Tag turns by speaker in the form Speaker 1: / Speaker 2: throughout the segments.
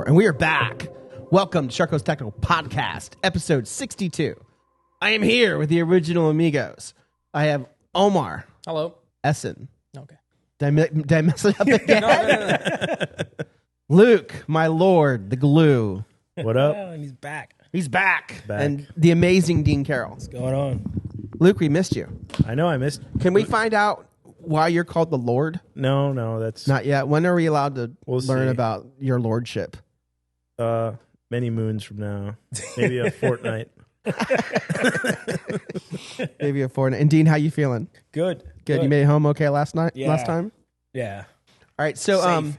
Speaker 1: December, and we are back. Welcome to Sharko's Technical Podcast, episode 62. I am here with the original amigos. I have Omer.
Speaker 2: Hello.
Speaker 1: Esin.
Speaker 2: Okay.
Speaker 1: Did I mess it up again?
Speaker 2: No.
Speaker 1: Luke, my lord, the glue.
Speaker 3: What up?
Speaker 2: Oh, and he's back.
Speaker 1: He's back. And the amazing Dean Carroll.
Speaker 2: What's going on?
Speaker 1: Luke, we missed you.
Speaker 3: I know I missed.
Speaker 1: Can we find out why you're called the Lord?
Speaker 3: No, that's
Speaker 1: Not yet. When are we allowed to learn
Speaker 3: see.
Speaker 1: about your lordship?
Speaker 3: Many moons from now. Maybe a fortnight.
Speaker 1: Maybe a fortnight. And Dean, how you feeling?
Speaker 2: Good.
Speaker 1: Good. You made it home okay last time?
Speaker 2: Yeah.
Speaker 1: All right. So,
Speaker 2: Safe.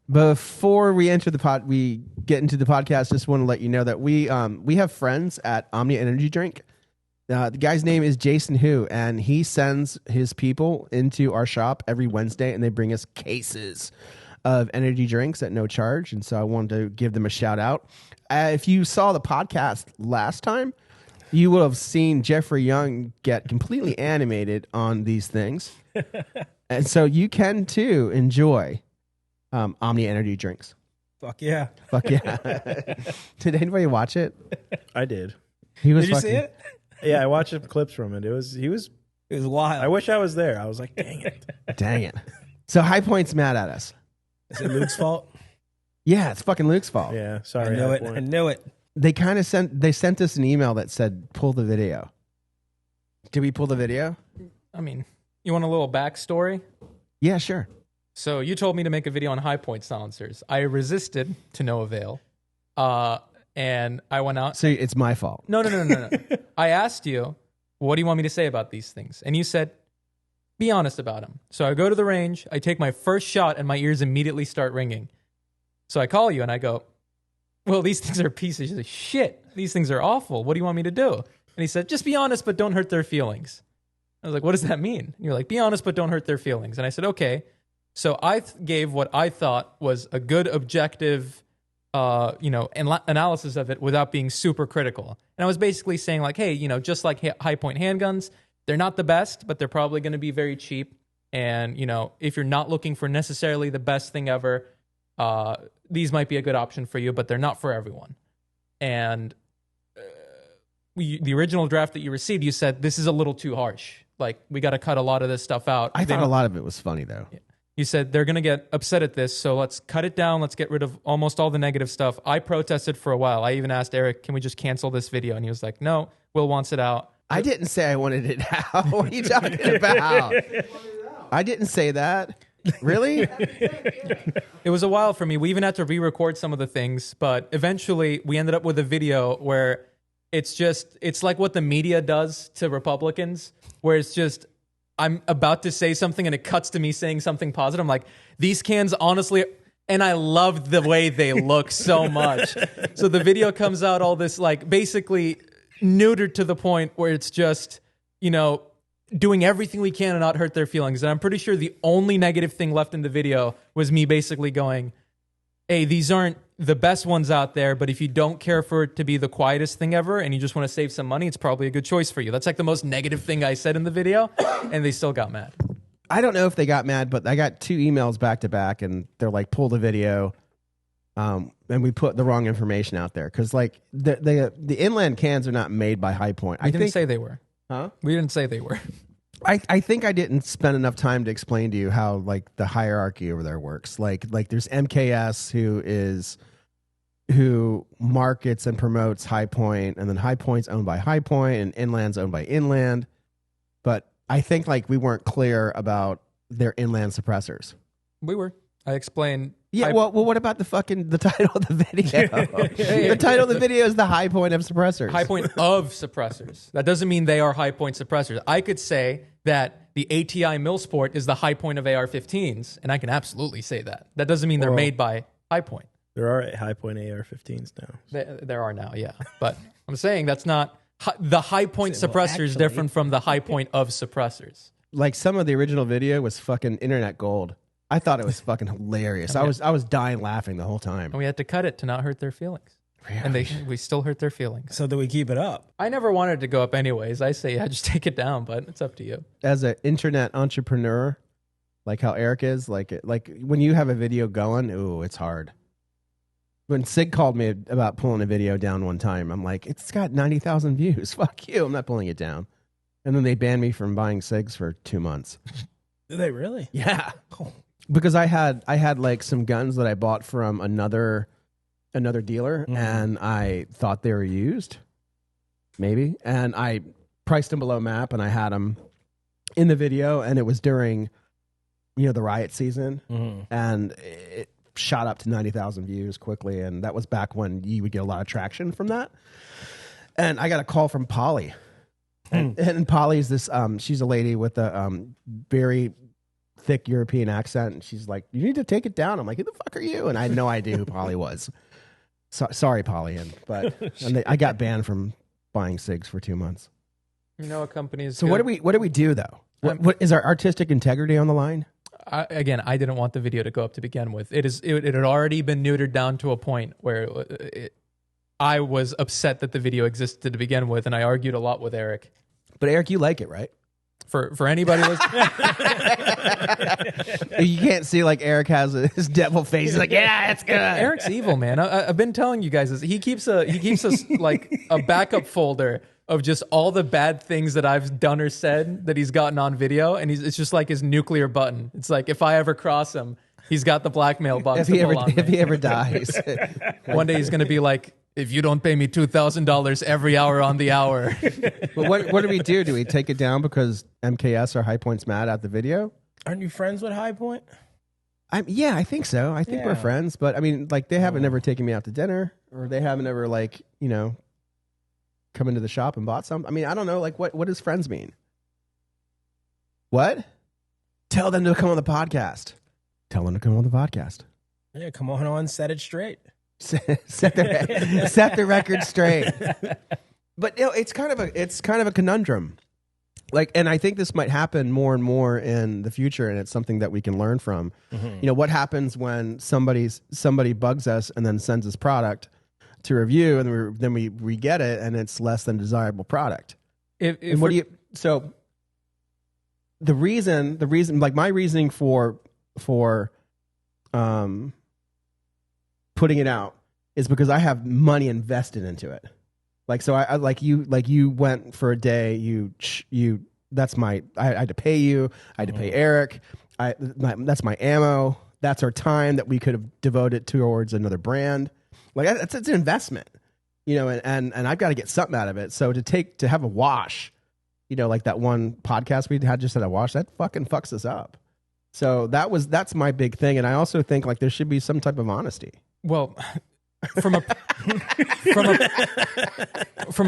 Speaker 1: before we get into the podcast, just want to let you know that we have friends at Omnia Energy Drink. The guy's name is Jason Hu, and he sends his people into our shop every Wednesday, and they bring us cases of energy drinks at no charge. And so I wanted to give them a shout out. If you saw the podcast last time, you would have seen Jeffrey Young get completely animated on these things. And so you can too enjoy Omnia Energy Drinks.
Speaker 2: Fuck yeah.
Speaker 1: Fuck yeah. Did anybody watch it?
Speaker 3: I did.
Speaker 1: He was
Speaker 2: Did you see it?
Speaker 3: Yeah, I watched some clips from it. It was
Speaker 2: wild.
Speaker 3: I wish I was there. I was like, dang it.
Speaker 1: Dang it. So High Point's mad at us.
Speaker 2: Is it Luke's fault?
Speaker 1: Yeah, it's fucking Luke's fault.
Speaker 3: Yeah,
Speaker 2: I
Speaker 3: sorry.
Speaker 2: knew
Speaker 3: High
Speaker 2: it.
Speaker 3: Point.
Speaker 2: I knew it.
Speaker 1: They kind of sent us an email that said, pull the video. Did we pull the video?
Speaker 4: I mean, you want a little backstory?
Speaker 1: Yeah, sure.
Speaker 4: So you told me to make a video on high point silencers. I resisted to no avail. And I went out.
Speaker 1: So it's my fault.
Speaker 4: No. I asked you, what do you want me to say about these things? And you said, be honest about them. So I go to the range, I take my first shot, and my ears immediately start ringing. So I call you and I go, well, these things are pieces of shit. These things are awful. What do you want me to do? And he said, just be honest, but don't hurt their feelings. I was like, what does that mean? And you're like, be honest, but don't hurt their feelings. And I said, okay. So I gave what I thought was a good objective analysis of it without being super critical. And I was basically saying like, hey, just like high point handguns, they're not the best, but they're probably going to be very cheap. And, if you're not looking for necessarily the best thing ever, these might be a good option for you, but they're not for everyone. And the original draft that you received, you said, this is a little too harsh. Like, we got to cut a lot of this stuff out.
Speaker 1: I thought a lot of it was funny, though.
Speaker 4: Yeah. You said, they're going to get upset at this, so let's cut it down. Let's get rid of almost all the negative stuff. I protested for a while. I even asked Eric, can we just cancel this video? And he was like, no, Will wants it out.
Speaker 1: I didn't say I wanted it out. What are you talking about? I didn't say that. Really?
Speaker 4: It was a while for me. We even had to re-record some of the things, but eventually we ended up with a video where it's like what the media does to Republicans, where it's just, I'm about to say something and it cuts to me saying something positive. I'm like, these cans honestly, and I loved the way they look so much. So the video comes out all this like basically neutered to the point where it's just, doing everything we can to not hurt their feelings. And I'm pretty sure the only negative thing left in the video was me basically going, hey, these aren't the best ones out there, but if you don't care for it to be the quietest thing ever and you just want to save some money, it's probably a good choice for you. That's like the most negative thing I said in the video, and they still got mad.
Speaker 1: I don't know if they got mad, but I got 2 emails back to back, and they're like, pull the video. And we put the wrong information out there because like the inland cans are not made by High Point.
Speaker 4: I didn't say they were.
Speaker 1: Huh?
Speaker 4: We didn't say they were.
Speaker 1: I think I didn't spend enough time to explain to you how like the hierarchy over there works. Like there's MKS who markets and promotes High Point, and then High Point's owned by High Point, and Inland's owned by Inland. But I think like we weren't clear about their inland suppressors.
Speaker 4: We were. I explained.
Speaker 1: Yeah, well, what about the title of the video? The title of the video is The High Point of Suppressors.
Speaker 4: High point of suppressors. That doesn't mean they are high point suppressors. I could say that the ATI Millsport is the high point of AR-15s, and I can absolutely say that. That doesn't mean they're made by High Point.
Speaker 3: There are High Point AR-15s now.
Speaker 4: There are now, yeah. But I'm saying that's not... The high point suppressor is different from the high point of suppressors.
Speaker 1: Like some of the original video was fucking internet gold. I thought it was fucking hilarious. I was dying laughing the whole time.
Speaker 4: And we had to cut it to not hurt their feelings. Yeah. And we still hurt their feelings.
Speaker 2: So do we keep it up?
Speaker 4: I never wanted to go up anyways. I say, yeah, just take it down, but it's up to you.
Speaker 1: As an internet entrepreneur, like how Eric is, like when you have a video going, ooh, it's hard. When Sig called me about pulling a video down one time, I'm like, it's got 90,000 views. Fuck you. I'm not pulling it down. And then they banned me from buying cigs for 2 months.
Speaker 2: Do they really?
Speaker 1: Yeah. Because I had like some guns that I bought from another dealer, and I thought they were used, maybe. And I priced them below map, and I had them in the video, and it was during, the riot season. And it shot up to 90,000 views quickly, and that was back when you would get a lot of traction from that. And I got a call from Polly, and Polly's this she's a lady with a very thick European accent, and she's like, "You need to take it down." I'm like, "Who the fuck are you?" And I had no idea who Polly was. Sorry, Polly, I got banned from buying cigs for 2 months.
Speaker 4: You know, a company is.
Speaker 1: So
Speaker 4: good.
Speaker 1: what do we do though? What is our artistic integrity on the line?
Speaker 4: I didn't want the video to go up to begin with. It had already been neutered down to a point where I was upset that the video existed to begin with, and I argued a lot with Eric.
Speaker 1: But Eric, you like it, right?
Speaker 4: For anybody listening,
Speaker 1: you can't see like Eric has his devil face. He's like, yeah, it's good.
Speaker 4: Eric's evil, man. I've been telling you guys this. He keeps us like a backup folder of just all the bad things that I've done or said that he's gotten on video, and it's just like his nuclear button. It's like if I ever cross him, he's got the blackmail button.
Speaker 1: If he ever dies,
Speaker 4: one day he's going to be like, if you don't pay me $2,000 every hour on the hour.
Speaker 1: But what do we do? Do we take it down because MKS or High Point's mad at the video?
Speaker 2: Aren't you friends with High Point?
Speaker 1: Yeah, I think so. I think we're
Speaker 2: Yeah.
Speaker 1: friends, but I mean, like, they haven't ever taken me out to dinner, or they haven't ever, like, come into the shop and bought something. I mean, I don't know, like, what does friends mean? What? Tell them to come on the podcast. Tell them to come on the podcast.
Speaker 2: Yeah, come on, set it straight.
Speaker 1: set the record straight. But it's kind of a conundrum. Like, and I think this might happen more and more in the future, and it's something that we can learn from. What happens when somebody bugs us and then sends us product to review, and then we get it, and it's less than desirable product. So the reason, like, my reasoning for putting it out is because I have money invested into it. Like, so I like you went for a day, I had to pay you, I had to pay Eric. That's my ammo. That's our time that we could have devoted towards another brand. Like, it's an investment, and I've got to get something out of it. So to have a wash, like that one podcast we had a wash, that fucking fucks us up. So that's my big thing. And I also think, like, there should be some type of honesty.
Speaker 4: Well, from a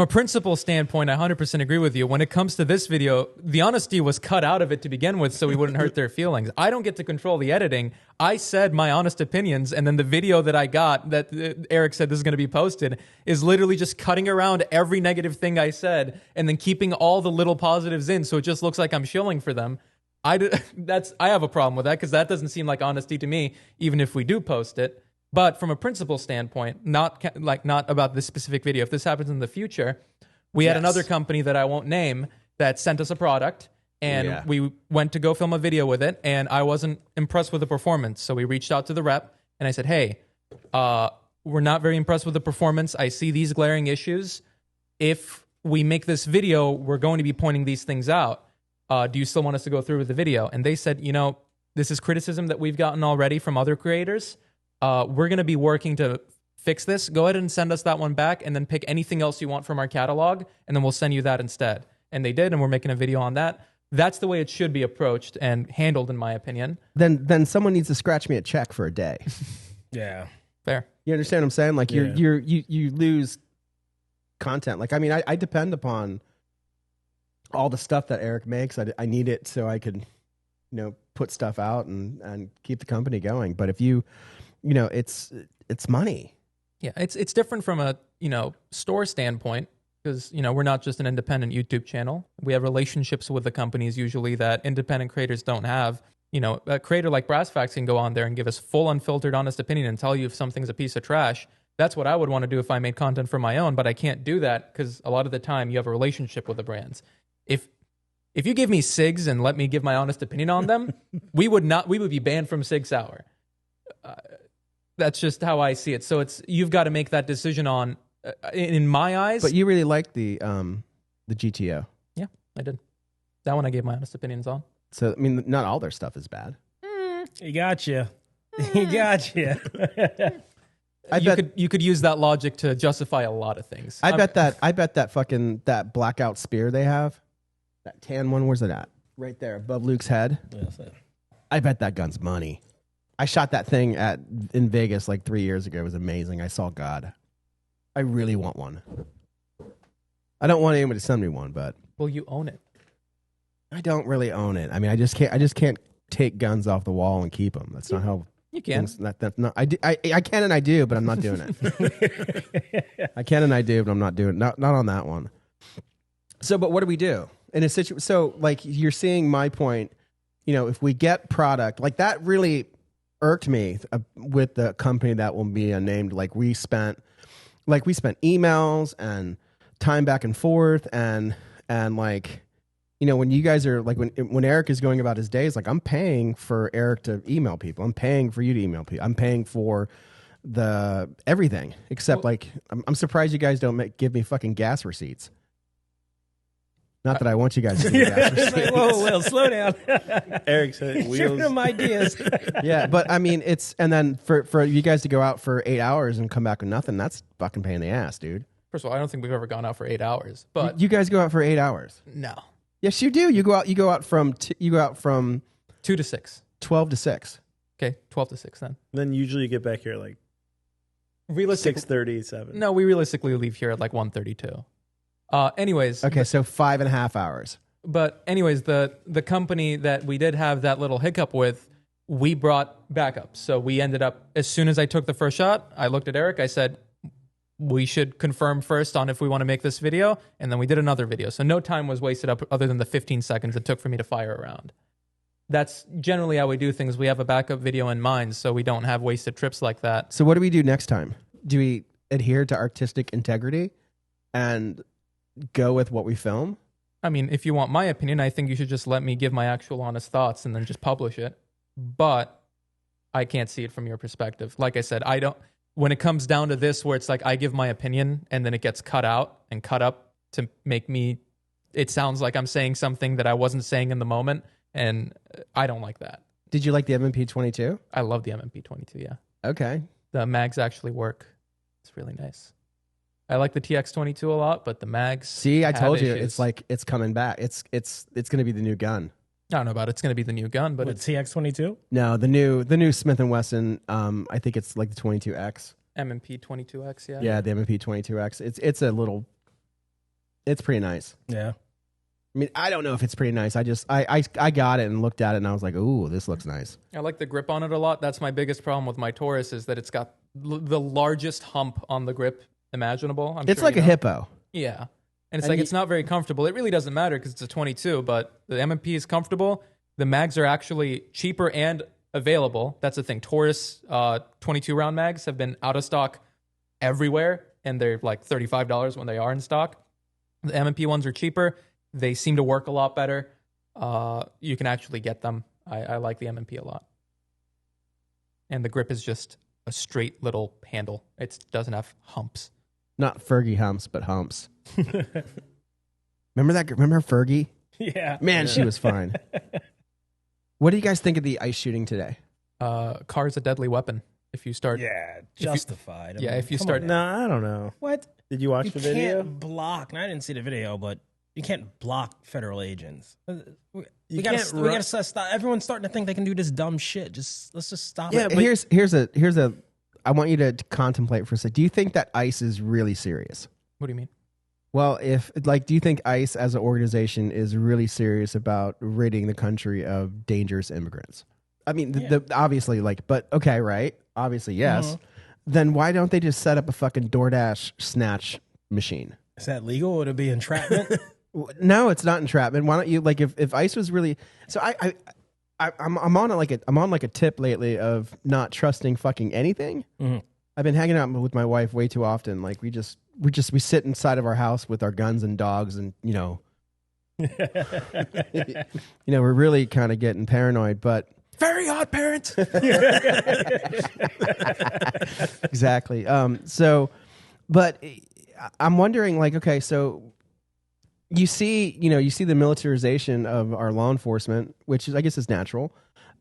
Speaker 4: principle standpoint, I 100% agree with you. When it comes to this video, the honesty was cut out of it to begin with, so we wouldn't hurt their feelings. I don't get to control the editing. I said my honest opinions, and then the video that I got that Eric said this is going to be posted is literally just cutting around every negative thing I said and then keeping all the little positives in, so it just looks like I'm shilling for them. I have a problem with that, because that doesn't seem like honesty to me, even if we do post it. But from a principle standpoint, not about this specific video. If this happens in the future, we had another company that I won't name that sent us a product, and we went to go film a video with it, and I wasn't impressed with the performance. So we reached out to the rep, and I said, hey, we're not very impressed with the performance. I see these glaring issues. If we make this video, we're going to be pointing these things out. Do you still want us to go through with the video? And they said, this is criticism that we've gotten already from other creators. We're going to be working to fix this. Go ahead and send us that one back, and then pick anything else you want from our catalog, and then we'll send you that instead. And they did, and we're making a video on that. That's the way it should be approached and handled, in my opinion.
Speaker 1: Then someone needs to scratch me a check for a day.
Speaker 2: Yeah.
Speaker 4: Fair.
Speaker 1: You understand what I'm saying? Like, you lose content. Like, I mean, I depend upon all the stuff that Eric makes. I need it so I could, put stuff out and keep the company going. But if it's money.
Speaker 4: Yeah, it's different from a store standpoint, because we're not just an independent YouTube channel. We have relationships with the companies usually that independent creators don't have. A creator like Brass Facts can go on there and give us full, unfiltered, honest opinion and tell you if something's a piece of trash. That's what I would want to do if I made content for my own, but I can't do that because a lot of the time you have a relationship with the brands. If you give me cigs and let me give my honest opinion on them, we would be banned from Sig Sauer. That's just how I see it. So you've got to make that decision on, in my eyes.
Speaker 1: But you really like the GTO.
Speaker 4: Yeah, I did. That one I gave my honest opinions on.
Speaker 1: So I mean, not all their stuff is bad.
Speaker 2: He got you. He got you.
Speaker 4: You could use that logic to justify a lot of things.
Speaker 1: I bet that fucking that blackout spear they have, that tan one. Where's it at? Right there above Luke's head.
Speaker 2: That's it.
Speaker 1: I bet that gun's money. I shot that thing in Vegas like 3 years ago. It was amazing. I saw God. I really want one. I don't want anybody to send me one, but
Speaker 4: Well, you own it.
Speaker 1: I don't really own it. I mean, I just can't take guns off the wall and keep them. That's not how
Speaker 4: You can.
Speaker 1: That's not. I can and I do, but I'm not doing it. I can and I do, but I'm not doing it. Not on that one. So, but what do we do in a situation? So, like you're seeing my point. You know, if we get product like that, really irked me with the company that will be unnamed. Like we spent emails and time back and forth and like. You know, when you guys are like, when Eric is going about his days, like I'm paying for Eric to email people. I'm paying for you to email people. I'm paying for the everything except like, I'm surprised you guys don't give me fucking gas receipts. Not that I want you guys to give me gas
Speaker 2: It's
Speaker 1: receipts.
Speaker 2: like, whoa, Will, slow down.
Speaker 3: Eric said
Speaker 2: Shooting
Speaker 3: wheels.
Speaker 2: them ideas.
Speaker 1: Yeah, but I mean, and then for you guys to go out for 8 hours and come back with nothing, that's fucking pain in the ass, dude.
Speaker 4: First of all, I don't think we've ever gone out for 8 hours, but
Speaker 1: You guys go out for 8 hours.
Speaker 4: no.
Speaker 1: Yes, you do. You go out from
Speaker 4: 2 to 6.
Speaker 1: 12 to 6.
Speaker 4: Okay, 12 to 6 then.
Speaker 3: Then usually you get back here like
Speaker 4: Realistically,
Speaker 3: 6:37.
Speaker 4: no, we realistically leave here at like 1:32. Anyways,
Speaker 1: Okay, so 5.5 hours.
Speaker 4: but anyways, the company that we did have that little hiccup with, we brought backup. So we ended up, as soon as I took the first shot, I looked at Eric, I said, we should confirm first on if we want to make this video, and then we did another video. So no time was wasted up other than the 15 seconds it took for me to fire around. That's generally how we do things. We have a backup video in mind, so we don't have wasted trips like that.
Speaker 1: So what do we do next time? Do we adhere to artistic integrity and go with what we film?
Speaker 4: I mean, if you want my opinion, I think you should just let me give my actual honest thoughts and then just publish it. But I can't see it from your perspective. Like I said, I don't. When it comes down to this, where it's like I give my opinion and then it gets cut out and cut up to make me, it sounds like I'm saying something that I wasn't saying in the moment, and I don't like that.
Speaker 1: Did you like the MMP-22?
Speaker 4: I love the MMP-22, yeah.
Speaker 1: Okay.
Speaker 4: The mags actually work. It's really nice. I like the TX-22 a lot, but the mags.
Speaker 1: See, I
Speaker 4: have
Speaker 1: told you,
Speaker 4: issues.
Speaker 1: it's like it's coming back. It's going to be the new gun.
Speaker 4: I don't know about it's going to be the new gun, but
Speaker 2: With
Speaker 4: it's
Speaker 2: TX-22?
Speaker 1: No, the new Smith & Wesson. I think it's like the 22X.
Speaker 4: MMP-22X, yeah.
Speaker 1: Yeah, the MMP-22X. It's pretty nice.
Speaker 2: Yeah.
Speaker 1: I mean, I don't know if it's pretty nice. I got it and looked at it and I was like, ooh, this looks nice.
Speaker 4: I like the grip on it a lot. That's my biggest problem with my Taurus is that it's got the largest hump on the grip imaginable.
Speaker 1: It's like a hippo.
Speaker 4: Yeah. And it's
Speaker 1: And
Speaker 4: like,
Speaker 1: you-
Speaker 4: it's not very comfortable. It really doesn't matter because it's a 22, but the MMP is comfortable. The mags are actually cheaper and available. That's the thing. Taurus 22 round mags have been out of stock everywhere, and they're like $35 when they are in stock. The MMP ones are cheaper. They seem to work a lot better. You can actually get them. I like the MMP a lot. And the grip is just a straight little handle. It doesn't have humps.
Speaker 1: Not Fergie humps, but humps. Remember that? Remember Fergie?
Speaker 2: Yeah.
Speaker 1: Man, she was fine. What do you guys think of the ice shooting today?
Speaker 4: Car's a deadly weapon. If you start,
Speaker 2: Yeah, justified. I
Speaker 4: yeah,
Speaker 2: mean,
Speaker 4: if you
Speaker 2: come
Speaker 4: start-
Speaker 2: on
Speaker 3: No,
Speaker 2: now.
Speaker 3: I don't know.
Speaker 2: What?
Speaker 3: Did you watch
Speaker 2: You
Speaker 3: the video?
Speaker 2: can't block. No, I didn't see the video, but you can't block federal agents. We
Speaker 3: You
Speaker 2: gotta,
Speaker 3: can't
Speaker 2: we
Speaker 3: run-
Speaker 2: gotta stop. Everyone's starting to think they can do this dumb shit. Let's just stop
Speaker 1: Yeah,
Speaker 2: it.
Speaker 1: but here's a. I want you to contemplate for a second. Do you think that ICE is really serious?
Speaker 4: what do you mean?
Speaker 1: Well, do you think ICE as an organization is really serious about ridding the country of dangerous immigrants? I mean, obviously, but okay, right? Obviously, yes. Then why don't they just set up a fucking DoorDash snatch machine?
Speaker 2: Is that legal? Would it be entrapment?
Speaker 1: No, it's not entrapment. Why don't you if ICE was really so? I'm on a tip lately of not trusting fucking anything.
Speaker 2: Mhm.
Speaker 1: I've been hanging out with my wife way too often. Like we sit inside of our house with our guns and dogs, and we're really kind of getting paranoid. But
Speaker 4: Very odd parents.
Speaker 1: Exactly. But I'm wondering, like, okay, so you see the militarization of our law enforcement, which is, I guess, is natural,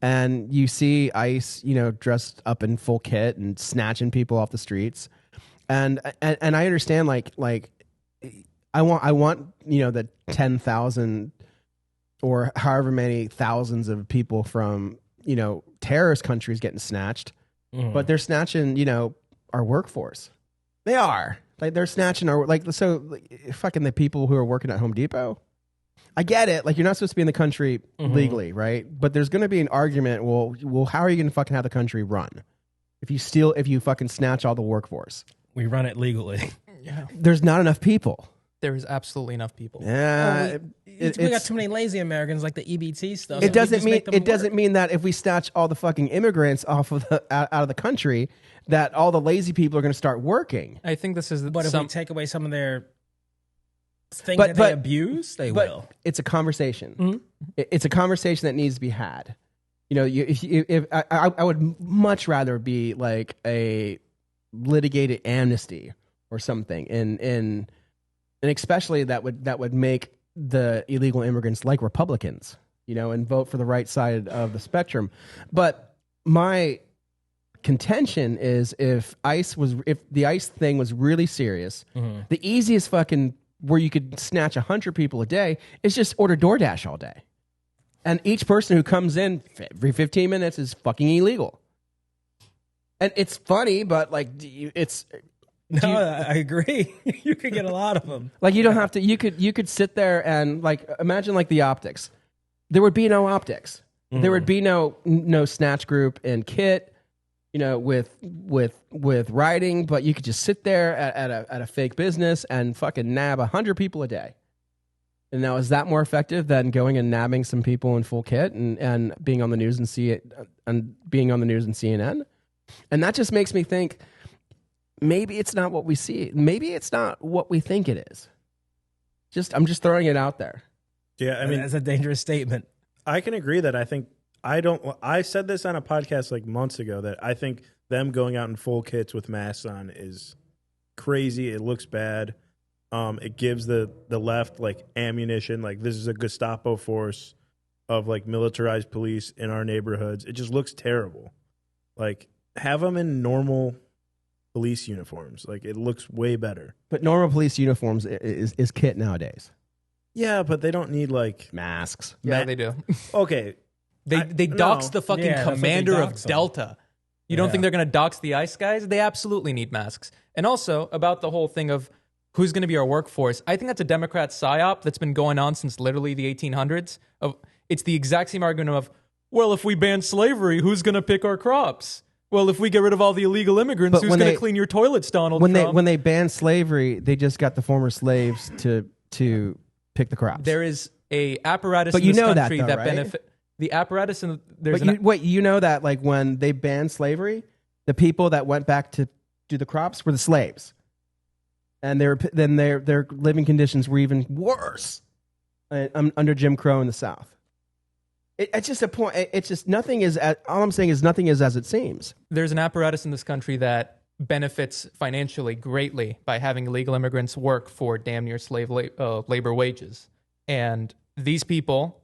Speaker 1: and you see ICE, dressed up in full kit and snatching people off the streets, and I understand, like I want the 10,000 or however many thousands of people from terrorist countries getting snatched, but they're snatching our workforce. They are. Like, they're snatching our, fucking the people who are working at Home Depot. I get it. Like, you're not supposed to be in the country legally, right? But there's going to be an argument. Well, how are you going to fucking have the country run if you fucking snatch all the workforce?
Speaker 2: We run it legally.
Speaker 4: Yeah.
Speaker 1: There's not enough people.
Speaker 4: There is absolutely enough people.
Speaker 1: Yeah,
Speaker 2: We got too many lazy Americans, like the EBT stuff.
Speaker 1: It doesn't mean that if we snatch all the fucking immigrants off of out of the country, that all the lazy people are going to start working.
Speaker 4: I think this is.
Speaker 2: But if we take away some of their things that they abuse, they will.
Speaker 1: It's a conversation. It's a conversation that needs to be had. I would much rather be like a litigated amnesty or something, and especially that would make the illegal immigrants like Republicans, and vote for the right side of the spectrum. But my contention is, if the ICE thing was really serious, the easiest fucking where you could snatch 100 people a day is just order DoorDash all day, and each person who comes in every 15 minutes is fucking illegal. And it's funny, but like
Speaker 2: I agree. You could get a lot of them.
Speaker 1: Like, you don't have to. You could sit there and, like, imagine like the optics. There would be no optics. There would be no snatch group and kit, with writing. But you could just sit there at a fake business and fucking nab 100 people a day. And now, is that more effective than going and nabbing some people in full kit and being on the news and being on the news and CNN? And that just makes me think, maybe it's not what we see. Maybe it's not what we think it is. I'm just throwing it out there.
Speaker 3: Yeah, I mean,
Speaker 2: that's a dangerous statement.
Speaker 3: I can agree that I said this on a podcast like months ago, that I think them going out in full kits with masks on is crazy. It looks bad. It gives the left like ammunition. Like, this is a Gestapo force of like militarized police in our neighborhoods. It just looks terrible. Like, have them in normal police uniforms. Like, it looks way better.
Speaker 1: But normal police uniforms is kit nowadays.
Speaker 3: Yeah, but they don't need like
Speaker 1: Masks.
Speaker 4: Yeah, they do.
Speaker 3: Okay.
Speaker 4: They dox the fucking
Speaker 2: Yeah, that's what they
Speaker 4: commander of
Speaker 2: dox them.
Speaker 4: Delta. You don't
Speaker 2: Yeah.
Speaker 4: think they're going to dox the ICE guys? They absolutely need masks. And also, about the whole thing of who's going to be our workforce, I think that's a Democrat psyop that's been going on since literally the 1800s. It's the exact same argument of, well, if we ban slavery, who's going to pick our crops? Well, if we get rid of all the illegal immigrants,
Speaker 1: But
Speaker 4: who's
Speaker 1: when
Speaker 4: going
Speaker 1: they-
Speaker 4: to clean your toilets, Donald
Speaker 1: When
Speaker 4: Trump?
Speaker 1: they banned slavery, they just got the former slaves to pick the crops.
Speaker 4: There is a apparatus
Speaker 1: But
Speaker 4: in
Speaker 1: you
Speaker 4: this
Speaker 1: know that,
Speaker 4: country
Speaker 1: though,
Speaker 4: that
Speaker 1: right?
Speaker 4: benefit the apparatus in there's
Speaker 1: But you know that, like, when they banned slavery, the people that went back to do the crops were the slaves, and their living conditions were even worse under Jim Crow in the South. It's just a point. It's just nothing is. All I'm saying is nothing is as it seems.
Speaker 4: there's an apparatus in this country that benefits financially greatly by having illegal immigrants work for damn near slave labor wages. And these people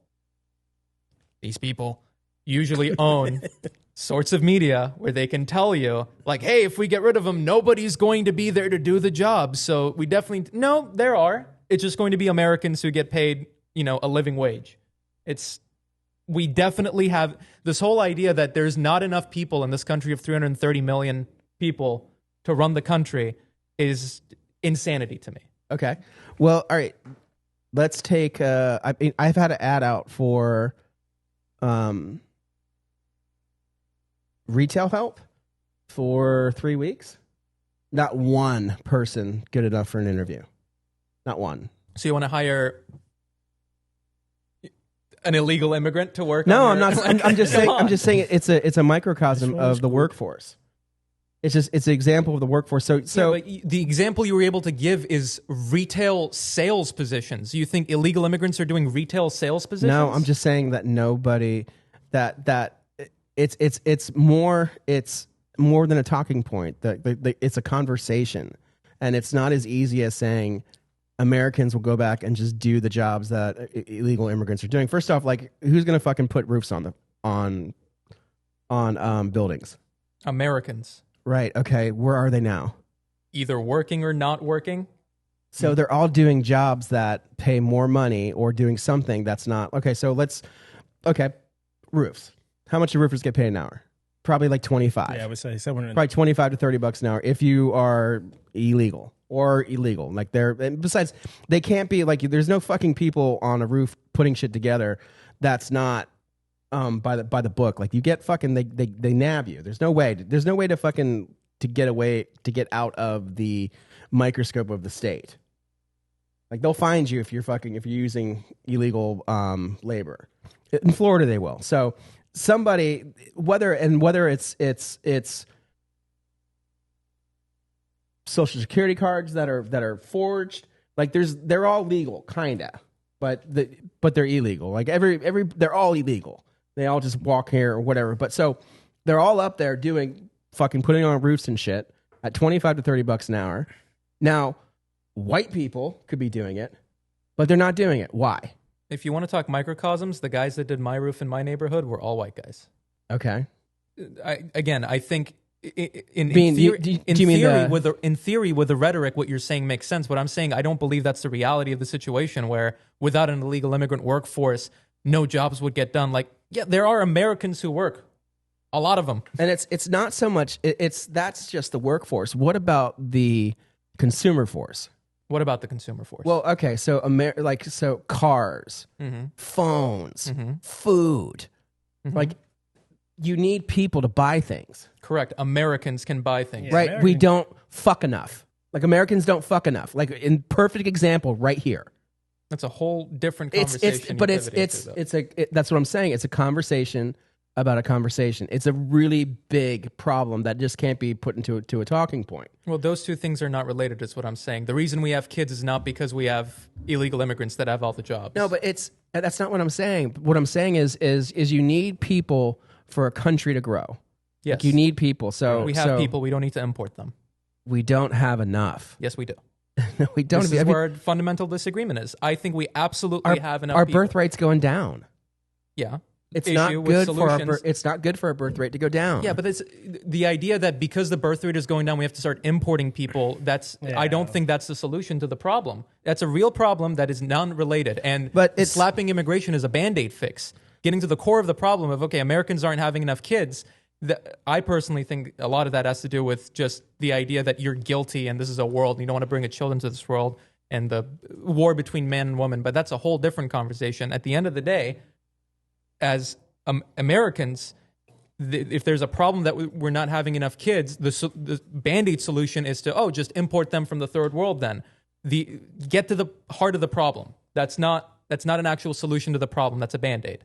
Speaker 4: usually own sorts of media where they can tell you, like, hey, if we get rid of them, nobody's going to be there to do the job. So we definitely, no, there are. It's just going to be Americans who get paid, a living wage. We definitely have this whole idea that there's not enough people in this country of 330 million people to run the country is insanity to me.
Speaker 1: Okay. Well, all right. Let's take. I've had an ad out for retail help for 3 weeks. Not one person good enough for an interview. Not one.
Speaker 4: So you want to hire an illegal immigrant to work?
Speaker 1: No,
Speaker 4: on
Speaker 1: I'm
Speaker 4: your-
Speaker 1: not. I'm just saying. I'm just saying it's a microcosm
Speaker 3: This one
Speaker 1: of
Speaker 3: was
Speaker 1: the
Speaker 3: cool.
Speaker 1: workforce. It's an example of the workforce. So
Speaker 4: Yeah, but the example you were able to give is retail sales positions. You think illegal immigrants are doing retail sales positions?
Speaker 1: no, I'm just saying that nobody that it's more than a talking point. It's a conversation, and it's not as easy as saying Americans will go back and just do the jobs that illegal immigrants are doing. First off, like, who's gonna fucking put roofs on buildings?
Speaker 4: Americans,
Speaker 1: Right. Okay. Where are they now?
Speaker 4: either working or not working.
Speaker 1: So they're all doing jobs that pay more money or doing something that's not okay. So roofs. How much do roofers get paid an hour? Probably like 25.
Speaker 2: Yeah, I would say somewhere.
Speaker 1: Probably 25 to 30 bucks an hour if you are illegal or illegal. Like and besides, they can't be like, there's no fucking people on a roof putting shit together that's not by the book. Like, you get fucking they nab you. There's no way to fucking to get out of the microscope of the state. Like, they'll find you if you're using illegal labor. In Florida they will. So somebody, whether it's social security cards that are forged, like they're all legal, kinda, but they're illegal. Like they're all illegal. They all just walk here or whatever. But so they're all up there putting on roofs and shit at 25 to 30 bucks an hour. Now, white people could be doing it, but they're not doing it. Why?
Speaker 4: If you want to talk microcosms, the guys that did my roof in my neighborhood were all white guys.
Speaker 1: Okay.
Speaker 4: I think in theory, with the rhetoric, what you're saying makes sense. But I'm saying I don't believe that's the reality of the situation, where without an illegal immigrant workforce, no jobs would get done. Like, yeah, there are Americans who work, a lot of them,
Speaker 1: and it's not so much. That's just the workforce. What about the consumer force?
Speaker 4: What about the consumer force?
Speaker 1: Well, okay, so cars, phones, food, like, you need people to buy things.
Speaker 4: Correct. Americans can buy things.
Speaker 2: Yeah,
Speaker 1: right?
Speaker 2: Americans.
Speaker 1: We don't fuck enough. Like, Americans don't fuck enough. Like, in perfect example right here.
Speaker 4: That's a whole different conversation.
Speaker 1: That's what I'm saying. It's a conversation about a conversation. It's a really big problem that just can't be put into a talking point.
Speaker 4: Well, those two things are not related, is what I'm saying. The reason we have kids is not because we have illegal immigrants that have all the jobs.
Speaker 1: No, but that's not what I'm saying. What I'm saying is you need people for a country to grow.
Speaker 4: Yes.
Speaker 1: Like, you need people. So
Speaker 4: we have people. We don't need to import them.
Speaker 1: We don't have enough.
Speaker 4: Yes, we do.
Speaker 1: No, we don't.
Speaker 4: This is where our fundamental disagreement is. I think we absolutely have enough.
Speaker 1: Our
Speaker 4: people.
Speaker 1: birth rate's going down.
Speaker 4: Yeah.
Speaker 1: It's not good it's not good for our birth rate to go down.
Speaker 4: Yeah, but it's the idea that because the birth rate is going down, we have to start importing people. I don't think that's the solution to the problem. That's a real problem that is non-related. But slapping immigration is a Band-Aid fix. Getting to the core of the problem of, okay, Americans aren't having enough kids. I personally think a lot of that has to do with just the idea that you're guilty and this is a world and you don't want to bring a child into this world and the war between man and woman. But that's a whole different conversation. At the end of the day, as Americans, if there's a problem that we're not having enough kids, the Band-Aid solution is to, just import them from the third world then. Get to the heart of the problem. That's not an actual solution to the problem. That's a Band-Aid.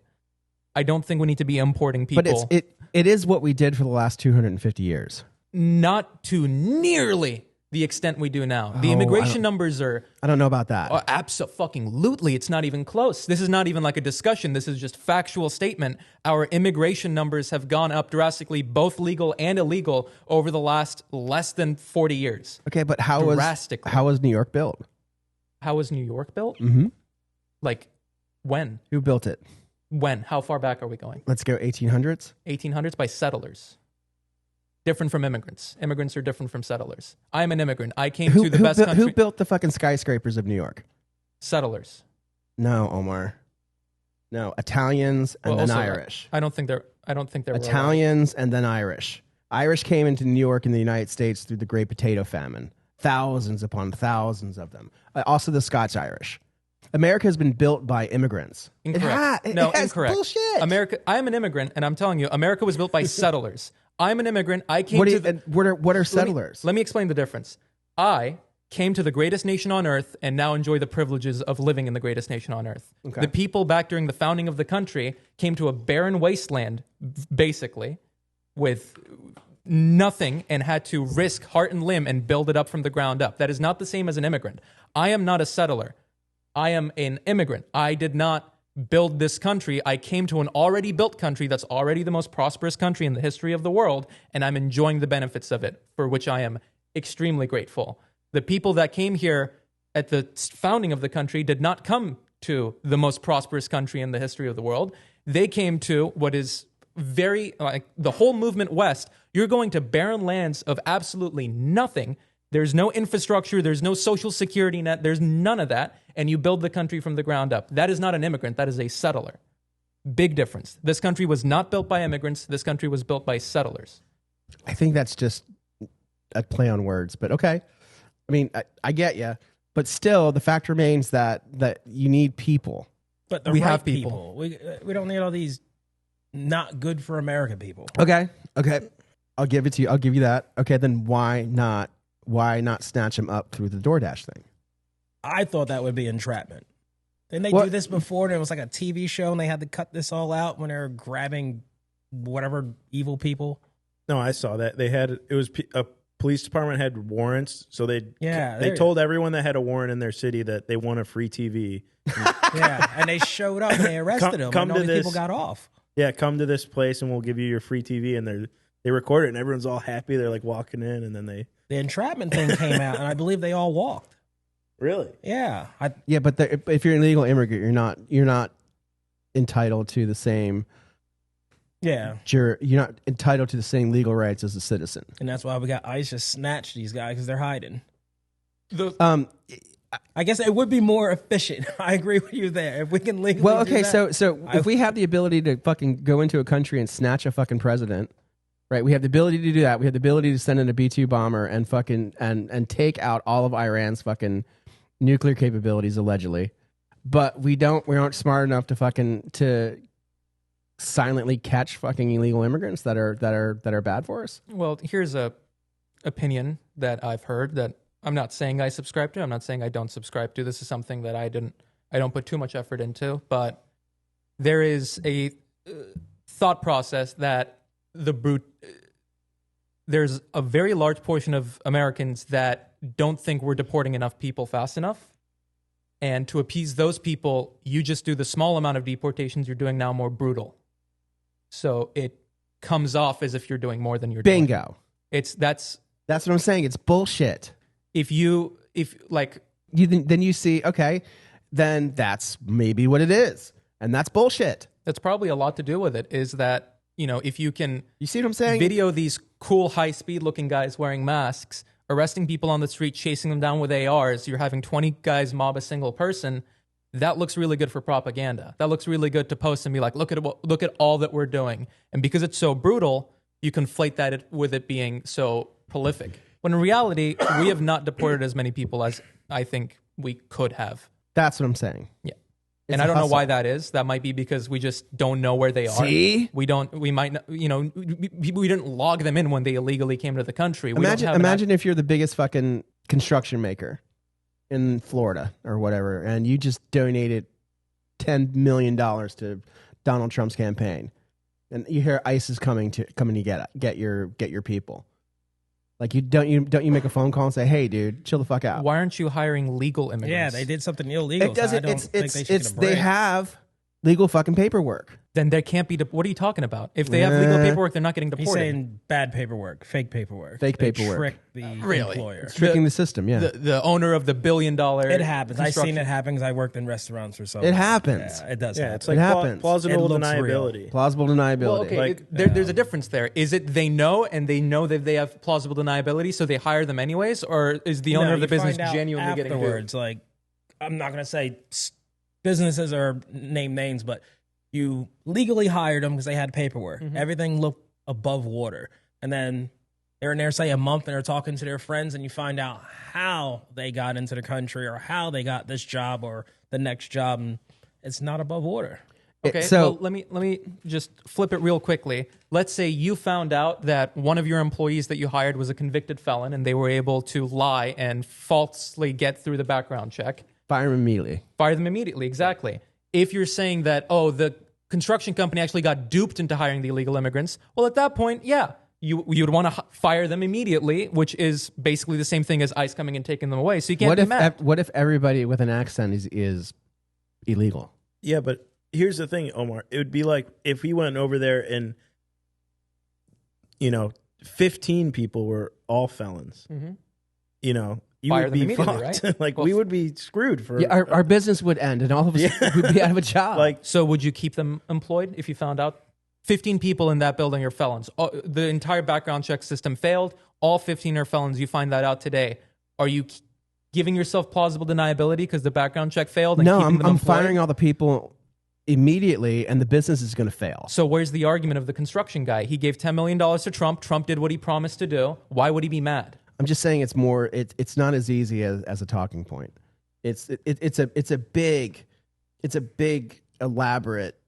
Speaker 4: I don't think we need to be importing people.
Speaker 1: But it is what we did for the last 250 years.
Speaker 4: Not to nearly the extent we do now. The immigration numbers are...
Speaker 1: I don't know about that.
Speaker 4: Absolutely. It's not even close. This is not even like a discussion. This is just factual statement. Our immigration numbers have gone up drastically, both legal and illegal, over the last less than 40 years.
Speaker 1: Okay, but how was New York built?
Speaker 4: How was New York built?
Speaker 1: Mm-hmm.
Speaker 4: Like, when?
Speaker 1: Who built it?
Speaker 4: When? How far back are we going?
Speaker 1: Let's go 1800s.
Speaker 4: 1800s by settlers. Different from immigrants. Immigrants are different from settlers. I'm an immigrant. I came to the best country.
Speaker 1: Who built the fucking skyscrapers of New York?
Speaker 4: Settlers.
Speaker 1: No, Omar. No, Italians and then Irish.
Speaker 4: I don't think they're
Speaker 1: Italians and then Irish. Irish came into New York in the United States through the Great Potato Famine. Thousands upon thousands of them. Also the Scots Irish. America has been built by immigrants.
Speaker 4: Incorrect. Incorrect.
Speaker 1: Bullshit.
Speaker 4: America. I'm an immigrant, and I'm telling you, America was built by settlers. I'm an immigrant. I came
Speaker 1: what are settlers?
Speaker 4: Let me explain the difference. I came to the greatest nation on earth and now enjoy the privileges of living in the greatest nation on earth.
Speaker 1: Okay.
Speaker 4: The people back during the founding of the country came to a barren wasteland, basically, with nothing and had to risk heart and limb and build it up from the ground up. That is not the same as an immigrant. I am not a settler. I am an immigrant. I did not build this country. I came to an already built country that's already the most prosperous country in the history of the world, and I'm enjoying the benefits of it, for which I am extremely grateful. The people that came here at the founding of the country did not come to the most prosperous country in the history of the world. They came to what is very, like the whole movement west. You're going to barren lands of absolutely nothing. There's no infrastructure. There's no social security net. There's none of that. And you build the country from the ground up. That is not an immigrant. That is a settler. Big difference. This country was not built by immigrants. This country was built by settlers.
Speaker 1: I think that's just a play on words, but okay. I mean, I get you, but still, the fact remains that you need people.
Speaker 2: But we have people. We don't need all these not good for America people.
Speaker 1: Okay, I'll give it to you. I'll give you that. Okay, then why not snatch them up through the DoorDash thing?
Speaker 2: I thought that would be entrapment. Didn't they do this before? And it was like a TV show, and they had to cut this all out when they were grabbing whatever evil people.
Speaker 3: No, I saw that. It was a police department had warrants, so they told everyone that had a warrant in their city that they won a free TV.
Speaker 2: Yeah, and they showed up and they arrested them, and all these people got off.
Speaker 3: Yeah, come to this place and we'll give you your free TV, and they record it, and everyone's all happy. They're like walking in, and then the
Speaker 2: entrapment thing came out, and I believe they all walked.
Speaker 3: Really?
Speaker 2: Yeah.
Speaker 1: Yeah, but if you're an illegal immigrant, you're not entitled to the same.
Speaker 2: Yeah.
Speaker 1: You're not entitled to the same legal rights as a citizen.
Speaker 2: And that's why we got ICE just snatch these guys because they're hiding. I guess it would be more efficient. I agree with you there. If we can legally do that,
Speaker 1: so if we have the ability to fucking go into a country and snatch a fucking president, right? We have the ability to do that. We have the ability to send in a B-2 bomber and fucking and take out all of Iran's fucking nuclear capabilities allegedly. But we aren't smart enough to silently catch fucking illegal immigrants that are bad for us.
Speaker 4: Well, here's a opinion that I've heard that I'm not saying I subscribe to. I'm not saying I don't subscribe to. This is something that I don't put too much effort into. But there is a thought process that there's a very large portion of Americans that don't think we're deporting enough people fast enough. And to appease those people, you just do the small amount of deportations you're doing now more brutal. So it comes off as if you're doing more than you're doing.
Speaker 1: Bingo.
Speaker 4: That's
Speaker 1: what I'm saying. It's bullshit.
Speaker 4: If
Speaker 1: then you see, okay, then that's maybe what it is. And that's bullshit.
Speaker 4: That's probably a lot to do with it, is that, if you can...
Speaker 1: You see what I'm saying?
Speaker 4: Video these cool, high-speed looking guys wearing masks, arresting people on the street, chasing them down with ARs, you're having 20 guys mob a single person, that looks really good for propaganda. That looks really good to post and be like, look at all that we're doing. And because it's so brutal, you conflate that with it being so prolific. When in reality, we have not deported as many people as I think we could have.
Speaker 1: That's what I'm saying.
Speaker 4: Yeah. And I don't know why that is. That might be because we just don't know where they are.
Speaker 1: See?
Speaker 4: We might not, we didn't log them in when they illegally came to the country.
Speaker 1: Imagine if you're the biggest fucking construction maker in Florida or whatever, and you just donated $10 million to Donald Trump's campaign, and you hear ICE is coming to get your people. Like don't you make a phone call and say, "Hey, dude, chill the fuck out."
Speaker 4: Why aren't you hiring legal immigrants?
Speaker 2: Yeah, they did something illegal.
Speaker 1: It doesn't.
Speaker 2: So I don't think they should get a break.
Speaker 1: They have legal fucking paperwork.
Speaker 4: Then there can't be. What are you talking about? If they have legal paperwork, they're not getting deported.
Speaker 2: He's saying bad paperwork, fake paperwork.
Speaker 1: Fake paperwork.
Speaker 2: Trick the employer.
Speaker 1: It's tricking the system. Yeah,
Speaker 4: the owner of the $1 billion.
Speaker 2: It happens. I've seen it happen because I worked in restaurants or something.
Speaker 1: It happens.
Speaker 2: Yeah, it does.
Speaker 3: Yeah,
Speaker 2: happen.
Speaker 3: it's like
Speaker 1: It happens.
Speaker 3: plausible
Speaker 2: It looks
Speaker 3: deniability.
Speaker 1: Plausible deniability.
Speaker 4: Well, okay,
Speaker 3: Like,
Speaker 4: there's a difference there. Is it they know and they know that they have plausible deniability, so they hire them anyways, or is the owner of the business genuinely getting
Speaker 2: afterwards? Like, I'm not going to say businesses or name names, but you legally hired them because they had paperwork.
Speaker 4: Mm-hmm.
Speaker 2: Everything looked above water. And then they're in there, say, a month, and they're talking to their friends, and you find out how they got into the country or how they got this job or the next job, and it's not above water.
Speaker 4: Okay,
Speaker 1: so
Speaker 4: well, let me just flip it real quickly. Let's say you found out that one of your employees that you hired was a convicted felon, and they were able to lie and falsely get through the background check.
Speaker 1: Fire them immediately.
Speaker 4: Fire them immediately, exactly. If you're saying that, the construction company actually got duped into hiring the illegal immigrants, well, at that point, yeah, you would want to fire them immediately, which is basically the same thing as ICE coming and taking them away. So you can't be mad.
Speaker 1: What if everybody with an accent is illegal?
Speaker 3: Yeah, but here's the thing, Omar. It would be like if we went over there and 15 people were all felons.
Speaker 4: Mm-hmm.
Speaker 3: You
Speaker 4: Fire
Speaker 3: would
Speaker 4: them
Speaker 3: be
Speaker 4: immediately,
Speaker 3: fucked.
Speaker 4: right?
Speaker 3: Like
Speaker 4: Well,
Speaker 3: we would be screwed for.
Speaker 1: Yeah, our business would end, and all of us would be out of a job.
Speaker 3: Like
Speaker 4: So would you keep them employed if you found out 15 people in that building are felons? The entire background check system failed. All 15 are felons. You find that out today. Are you giving yourself plausible deniability because the background check failed? And
Speaker 1: no,
Speaker 4: keeping them
Speaker 1: I'm
Speaker 4: employed?
Speaker 1: firing all the people immediately, and the business is going to fail.
Speaker 4: So where's the argument of the construction guy? He gave $10 million to Trump. Trump did what he promised to do. Why would he be mad?
Speaker 1: I'm just saying it's more. It's not as easy as a talking point. It's a big elaborate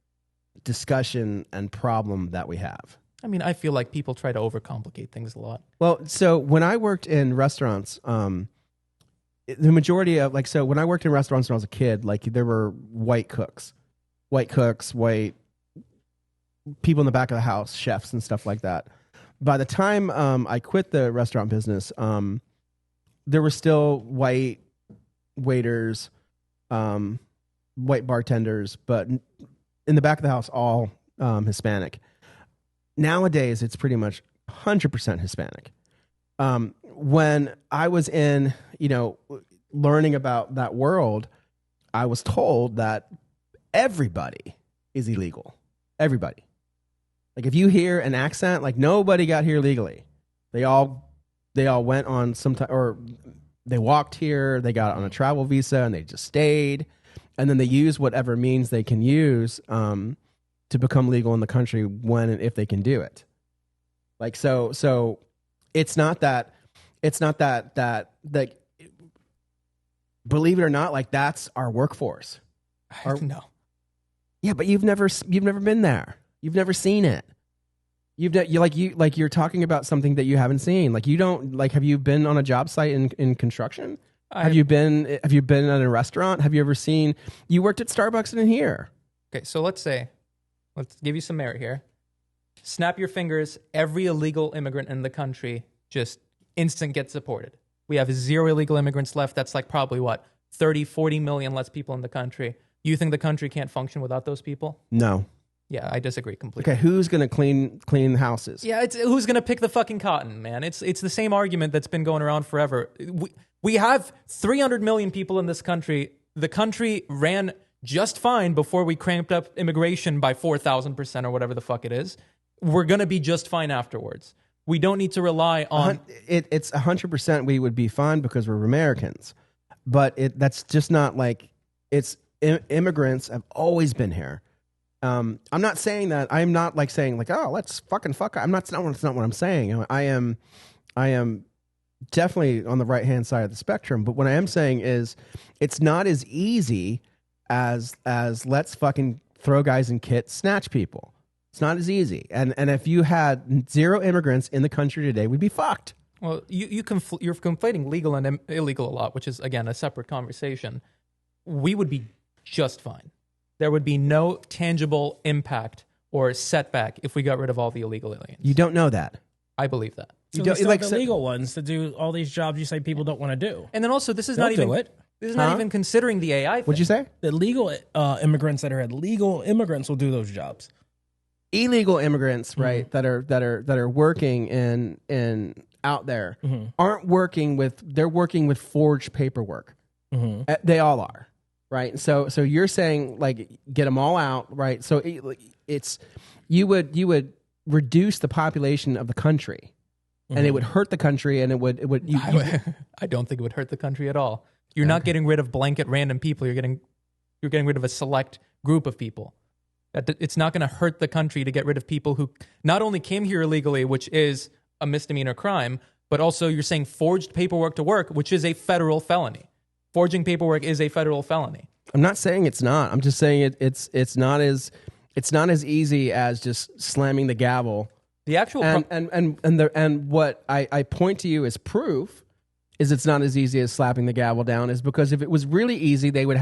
Speaker 1: discussion and problem that we have.
Speaker 4: I mean, I feel like people try to overcomplicate things a lot.
Speaker 1: Well, so when I worked in restaurants, the majority of when I worked in restaurants when I was a kid, there were white cooks, white people in the back of the house, chefs and stuff like that. By the time I quit the restaurant business, there were still white waiters, white bartenders, but in the back of the house, all Hispanic. Nowadays, it's pretty much 100% Hispanic. When I was in, learning about that world, I was told that everybody is illegal. Everybody. Like if you hear an accent, nobody got here legally. They all went on some time, or they walked here, they got on a travel visa and they just stayed. And then they use whatever means they can use to become legal in the country when and if they can do it. So it's not that believe it or not, that's our workforce.
Speaker 4: No.
Speaker 1: Yeah, but you've never been there. You've never seen it. You're talking about something that you haven't seen. You don't have you been on a job site in construction? Have you been at a restaurant? Have you ever seen? You worked at Starbucks and in here.
Speaker 4: Okay, so let's give you some merit here. Snap your fingers. Every illegal immigrant in the country just instant gets deported. We have 0 illegal immigrants left. That's probably 30, 40 million less people in the country. You think the country can't function without those people?
Speaker 1: No.
Speaker 4: Yeah, I disagree completely.
Speaker 1: Okay, who's going to clean houses?
Speaker 4: Yeah, who's going to pick the fucking cotton, man? It's the same argument that's been going around forever. We have 300 million people in this country. The country ran just fine before we cramped up immigration by 4,000% or whatever the fuck it is. We're going to be just fine afterwards. We don't need to rely on...
Speaker 1: It's 100% we would be fine because we're Americans. But that's just not immigrants have always been here. I'm not saying that. I'm not saying oh, let's fucking fuck. That's not what I'm saying. I am definitely on the right hand side of the spectrum. But what I am saying is, it's not as easy as let's fucking throw guys in kits, snatch people. It's not as easy. And if you had 0 immigrants in the country today, we'd be fucked.
Speaker 4: Well, you're conflating legal and illegal a lot, which is, again, a separate conversation. We would be just fine. There would be no tangible impact or setback if we got rid of all the illegal aliens.
Speaker 1: You don't know that.
Speaker 4: I believe that.
Speaker 2: So we still have the legal ones to do all these jobs you say people don't want to do.
Speaker 4: And then also, this is
Speaker 2: They'll
Speaker 4: not even
Speaker 2: do it.
Speaker 4: This is not even considering the AI thing.
Speaker 1: What'd you say?
Speaker 2: The legal immigrants that are legal immigrants will do those jobs.
Speaker 1: Illegal immigrants, right, that are working in out there aren't working with. They're working with forged paperwork. They all are. Right. So you're saying get them all out. Right. So it's you would reduce the population of the country, and it would hurt the country, and it would.
Speaker 4: I don't think it would hurt the country at all. You're not getting rid of blanket random people. You're getting rid of a select group of people. It's not going to hurt the country to get rid of people who not only came here illegally, which is a misdemeanor crime, but also you're saying forged paperwork to work, which is a federal felony. Forging paperwork is a federal felony.
Speaker 1: I'm not saying it's not. I'm just saying it's not as easy as just slamming the gavel.
Speaker 4: The actual
Speaker 1: and what I point to you as proof is it's not as easy as slapping the gavel down, is because if it was really easy, they would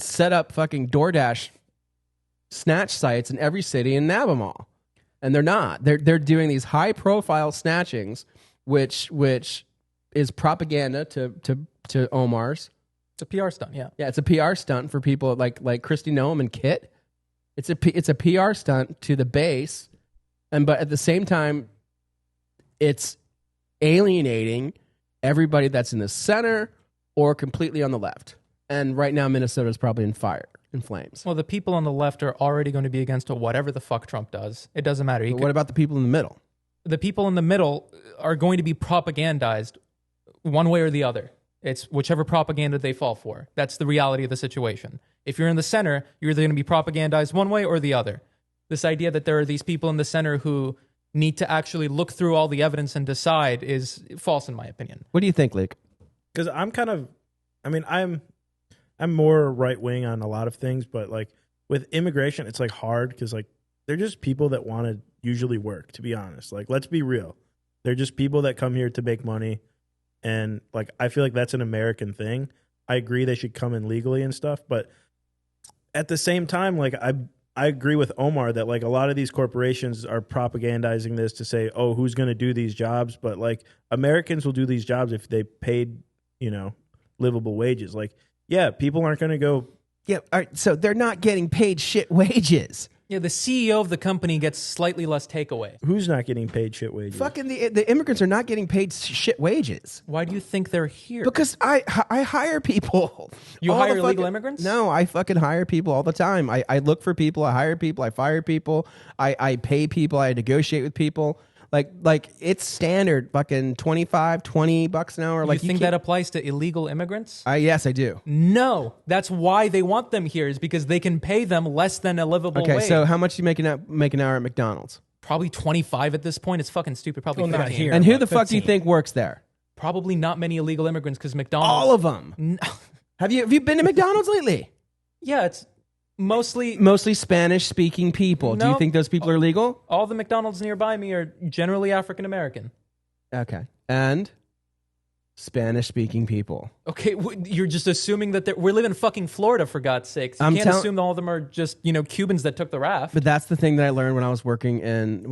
Speaker 1: set up fucking DoorDash snatch sites in every city and nab them all. And they're not. They're doing these high profile snatchings, which is propaganda to Omar's,
Speaker 4: It's a PR stunt, yeah.
Speaker 1: Yeah, it's a PR stunt for people like Christy Noem and Kit. It's a PR stunt to the base, but at the same time, it's alienating everybody that's in the center or completely on the left. And right now, Minnesota is probably in flames.
Speaker 4: Well, the people on the left are already going to be against whatever the fuck Trump does. It doesn't matter.
Speaker 1: But what about the people in the middle?
Speaker 4: The people in the middle are going to be propagandized one way or the other. It's whichever propaganda they fall for. That's the reality of the situation. If you're in the center, you're either going to be propagandized one way or the other. This idea that there are these people in the center who need to actually look through all the evidence and decide is false, in my opinion.
Speaker 1: What do you think, Luke?
Speaker 3: Because I'm more right wing on a lot of things, but like with immigration, it's like hard because like they're just people that want to usually work. To be honest, like let's be real, they're just people that come here to make money, and like I feel like that's an American thing. I agree they should come in legally and stuff, but at the same time, like I agree with Omar that like a lot of these corporations are propagandizing this to say, oh, who's going to do these jobs? But like Americans will do these jobs if they paid, livable wages. Like, yeah, people aren't going to go.
Speaker 1: Yeah, all right, so they're not getting paid shit wages.
Speaker 4: Yeah, the CEO of the company gets slightly less takeaway.
Speaker 3: Who's not getting paid shit wages?
Speaker 1: Fucking the immigrants are not getting paid shit wages.
Speaker 4: Why do you think they're here?
Speaker 1: Because I hire people.
Speaker 4: You
Speaker 1: All
Speaker 4: hire
Speaker 1: the
Speaker 4: illegal immigrants?
Speaker 1: No, I fucking hire people all the time. I look for people. I hire people. I fire people. I pay people. I negotiate with people. Like it's standard fucking $20 an hour. Like
Speaker 4: you think that applies to illegal immigrants?
Speaker 1: Yes, I do.
Speaker 4: No, that's why they want them here is because they can pay them less than a livable wage.
Speaker 1: Okay, so how much do you make an hour at McDonald's?
Speaker 4: Probably 25 at this point. It's fucking stupid. Probably
Speaker 2: Well, not
Speaker 4: 15.
Speaker 2: here.
Speaker 1: And who
Speaker 2: about
Speaker 1: the fuck do you
Speaker 2: 15.
Speaker 1: think works there?
Speaker 4: Probably not many illegal immigrants because McDonald's.
Speaker 1: All of them. Have you been to McDonald's lately?
Speaker 4: Yeah, it's mostly
Speaker 1: Spanish speaking people. Do you
Speaker 4: No.
Speaker 1: think those people are legal?
Speaker 4: all the McDonald's nearby me are generally African American.
Speaker 1: Okay. And Spanish speaking people.
Speaker 4: Okay, you're just assuming that we live in fucking Florida, for God's sakes. You can't assume that all of them are just Cubans that took the raft.
Speaker 1: But that's the thing that I learned when I was working in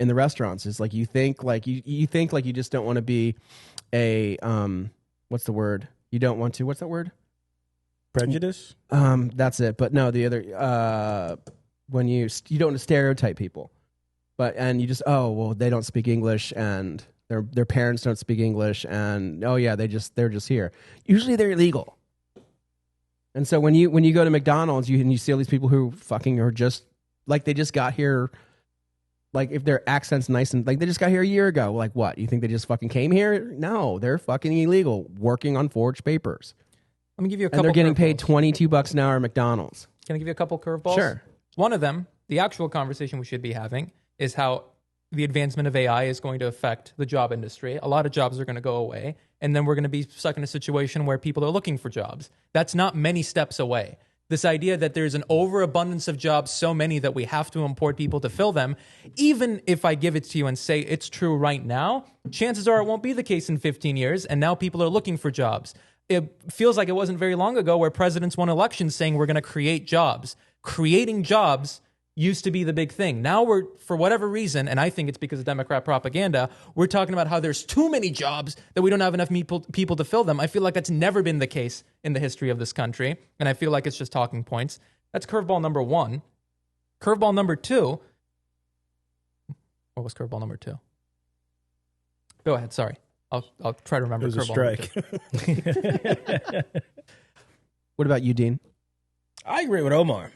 Speaker 1: the restaurants is like you think like you just don't want to be a what's the word? You don't want to what's that word?
Speaker 3: Prejudice?
Speaker 1: That's it. But no, the other when you don't want to stereotype people. And you just they don't speak English and their parents don't speak English and they're just here. Usually they're illegal. And so when you go to McDonald's and you see all these people who fucking are just like they just got here, like if their accent's nice and like they just got here a year ago. Like what? You think they just fucking came here? No, they're fucking illegal, working on forged papers.
Speaker 4: Let me give you a couple.
Speaker 1: And they're getting paid
Speaker 4: curveballs.
Speaker 1: $22 an hour at McDonald's.
Speaker 4: Can I give you a couple curveballs?
Speaker 1: Sure.
Speaker 4: One of them, the actual conversation we should be having, is how the advancement of AI is going to affect the job industry. A lot of jobs are going to go away, and then we're going to be stuck in a situation where people are looking for jobs. That's not many steps away. This idea that there's an overabundance of jobs, so many that we have to import people to fill them, even if I give it to you and say it's true right now, chances are it won't be the case in 15 years, and now people are looking for jobs. It feels like it wasn't very long ago where presidents won elections saying we're going to create jobs. Creating jobs used to be the big thing. Now we're, for whatever reason, and I think it's because of Democrat propaganda, we're talking about how there's too many jobs that we don't have enough people to fill them. I feel like that's never been the case in the history of this country, and I feel like it's just talking points. That's curveball number one. Curveball number two. What was curveball number two? Go ahead, sorry. I'll try to remember.
Speaker 3: It was a
Speaker 4: curveball
Speaker 3: strike.
Speaker 1: What about you, Dean?
Speaker 2: I agree with Omar.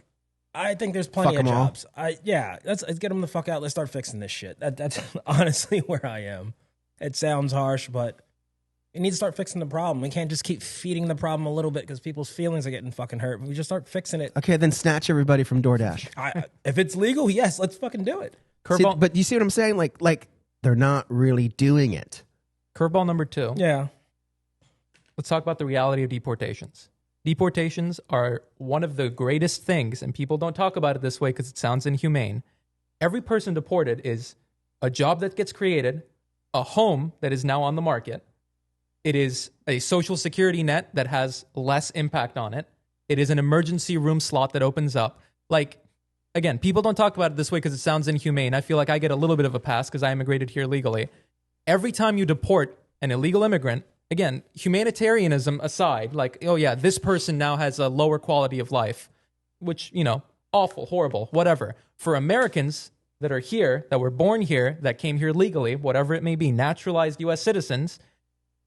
Speaker 2: I think there's plenty
Speaker 1: Fuck
Speaker 2: of
Speaker 1: 'em all.
Speaker 2: jobs. Let's get them the fuck out. Let's start fixing this shit. That's honestly where I am. It sounds harsh, but we need to start fixing the problem. We can't just keep feeding the problem a little bit because people's feelings are getting fucking hurt. We just start fixing it.
Speaker 1: Okay, then snatch everybody from DoorDash.
Speaker 2: If it's legal, yes, let's fucking do it.
Speaker 1: See, but you see what I'm saying? Like they're not really doing it.
Speaker 4: Curveball number two.
Speaker 2: Yeah.
Speaker 4: Let's talk about the reality of deportations. Deportations are one of the greatest things, and people don't talk about it this way because it sounds inhumane. Every person deported is a job that gets created, a home that is now on the market. It is a social security net that has less impact on it. It is an emergency room slot that opens up. Like, again, people don't talk about it this way because it sounds inhumane. I feel like I get a little bit of a pass because I immigrated here legally. Every time you deport an illegal immigrant again, humanitarianism aside, like, oh yeah, this person now has a lower quality of life, which, awful, horrible, whatever. For Americans that are here, that were born here, that came here legally, whatever it may be, naturalized U.S. citizens,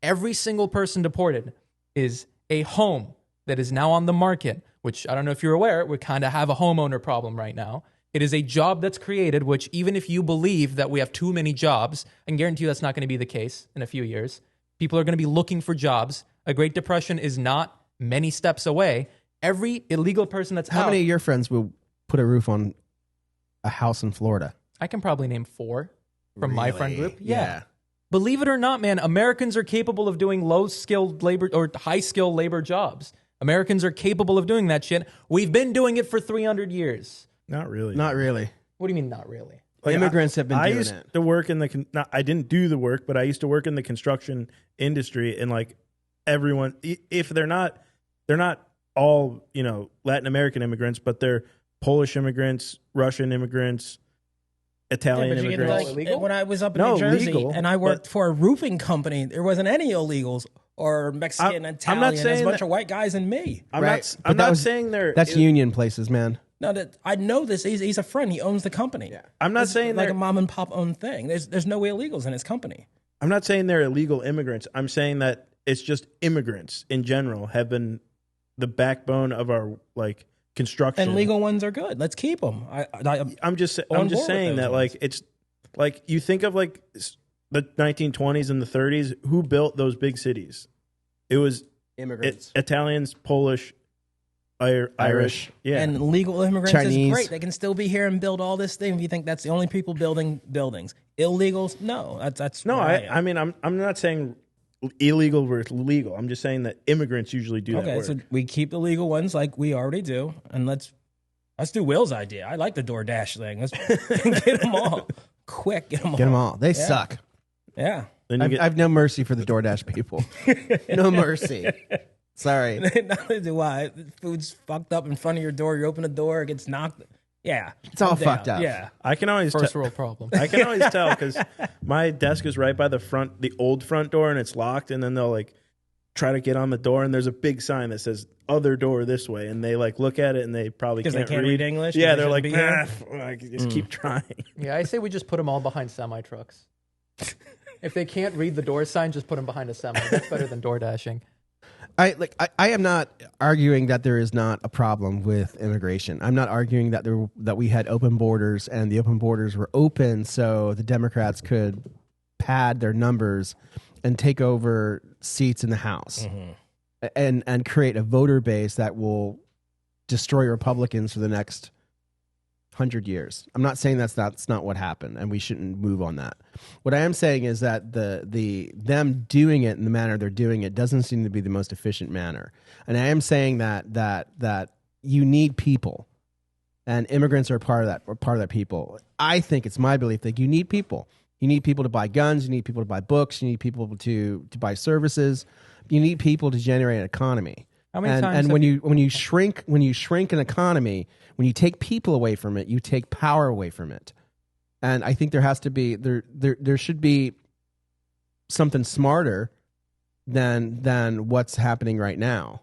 Speaker 4: every single person deported is a home that is now on the market, which I don't know if you're aware, we kind of have a homeowner problem right now. It is a job that's created, which even if you believe that we have too many jobs, I can guarantee you that's not going to be the case in a few years. People are going to be looking for jobs. A Great Depression is not many steps away. Every illegal person that's
Speaker 1: How many of your friends will put a roof on a house in Florida?
Speaker 4: I can probably name 4 from my friend
Speaker 1: Really?
Speaker 4: group. Yeah. Believe it or not, man, Americans are capable of doing low-skilled labor or high-skilled labor jobs. Americans are capable of doing that shit. We've been doing it for 300 years.
Speaker 3: Not really.
Speaker 1: Not really.
Speaker 4: What do you mean, not really?
Speaker 3: Like,
Speaker 1: Immigrants have been
Speaker 3: I
Speaker 1: doing
Speaker 3: used
Speaker 1: it.
Speaker 3: to work in the. I didn't do the work, but I used to work in the construction industry, and like everyone, if they're not all Latin American immigrants, but they're Polish immigrants, Russian immigrants, Italian
Speaker 2: but you get,
Speaker 3: immigrants.
Speaker 2: like, when I was up in
Speaker 3: No,
Speaker 2: New Jersey
Speaker 3: legal,
Speaker 2: and I worked for a roofing company, there wasn't any illegals or Mexican,
Speaker 3: I'm
Speaker 2: Italian.
Speaker 3: not
Speaker 2: There's
Speaker 3: saying
Speaker 2: a bunch
Speaker 3: that-
Speaker 2: of white guys and me.
Speaker 3: I'm
Speaker 1: Right.
Speaker 3: not.
Speaker 1: But
Speaker 3: I'm
Speaker 1: that
Speaker 3: not
Speaker 1: was-
Speaker 3: saying they're.
Speaker 1: That's union places, man.
Speaker 2: No, that I know this. He's a friend. He owns the company. Yeah.
Speaker 3: I'm not saying
Speaker 2: like
Speaker 3: they're.
Speaker 2: a mom and pop owned thing. There's no illegals in his company.
Speaker 3: I'm not saying they're illegal immigrants. I'm saying that it's just immigrants in general have been the backbone of our like construction.
Speaker 2: And legal ones are good. Let's keep them.
Speaker 3: I'm just
Speaker 2: on board with
Speaker 3: saying
Speaker 2: those
Speaker 3: that
Speaker 2: ones.
Speaker 3: like it's like you think of like the 1920s and the 30s. Who built those big cities? It was
Speaker 1: Immigrants.
Speaker 3: Italians, Polish, Irish. Yeah.
Speaker 2: And legal immigrants
Speaker 1: Chinese.
Speaker 2: is great. They can still be here and build all this thing. If you think that's the only people building buildings, illegals, no. That's
Speaker 3: no,
Speaker 2: where am.
Speaker 3: I mean I'm not saying illegal versus legal. I'm just saying that immigrants usually do that
Speaker 2: Okay,
Speaker 3: work.
Speaker 2: so we keep the legal ones like we already do, and let's do Will's idea. I like the DoorDash thing. Let's get them all quick. Get them all.
Speaker 1: Get them all. They suck.
Speaker 2: Yeah.
Speaker 3: Then you
Speaker 1: I've no mercy for the DoorDash people. No mercy. Sorry.
Speaker 2: Neither do I. Food's fucked up in front of your door. You open the door, it gets knocked. Yeah,
Speaker 1: It's all
Speaker 2: I'm down.
Speaker 1: fucked up.
Speaker 2: Yeah.
Speaker 3: I can always
Speaker 4: First
Speaker 3: tell.
Speaker 4: world problem.
Speaker 3: I can always tell because my desk is right by the old front door, and it's locked. And then they'll like try to get on the door, and there's a big sign that says "other door this way," and they like look at it, and they probably
Speaker 2: 'Cause
Speaker 3: can't,
Speaker 2: they can't read English?
Speaker 3: Yeah,
Speaker 2: They
Speaker 3: they're like,
Speaker 2: shouldn't be
Speaker 3: nah, just keep trying.
Speaker 4: Yeah, I say we just put them all behind semi trucks. If they can't read the door sign, just put them behind a semi. That's better than door dashing.
Speaker 1: I am not arguing that there is not a problem with immigration. I'm not arguing that we had open borders and the open borders were open so the Democrats could pad their numbers and take over seats in the House and create a voter base that will destroy Republicans for the next 100 years. I'm not saying that's not what happened, and we shouldn't move on that. What I am saying is that them doing it in the manner they're doing it doesn't seem to be the most efficient manner. And I am saying that you need people, and immigrants are part of that people. I think it's my belief that you need people. You need people to buy guns. You need people to buy books. You need people to buy services. You need people to generate an economy.
Speaker 4: How many
Speaker 1: and
Speaker 4: times
Speaker 1: and
Speaker 4: have
Speaker 1: when you shrink an economy, when you take people away from it, you take power away from it. And I think there has to be there should be something smarter than what's happening right now.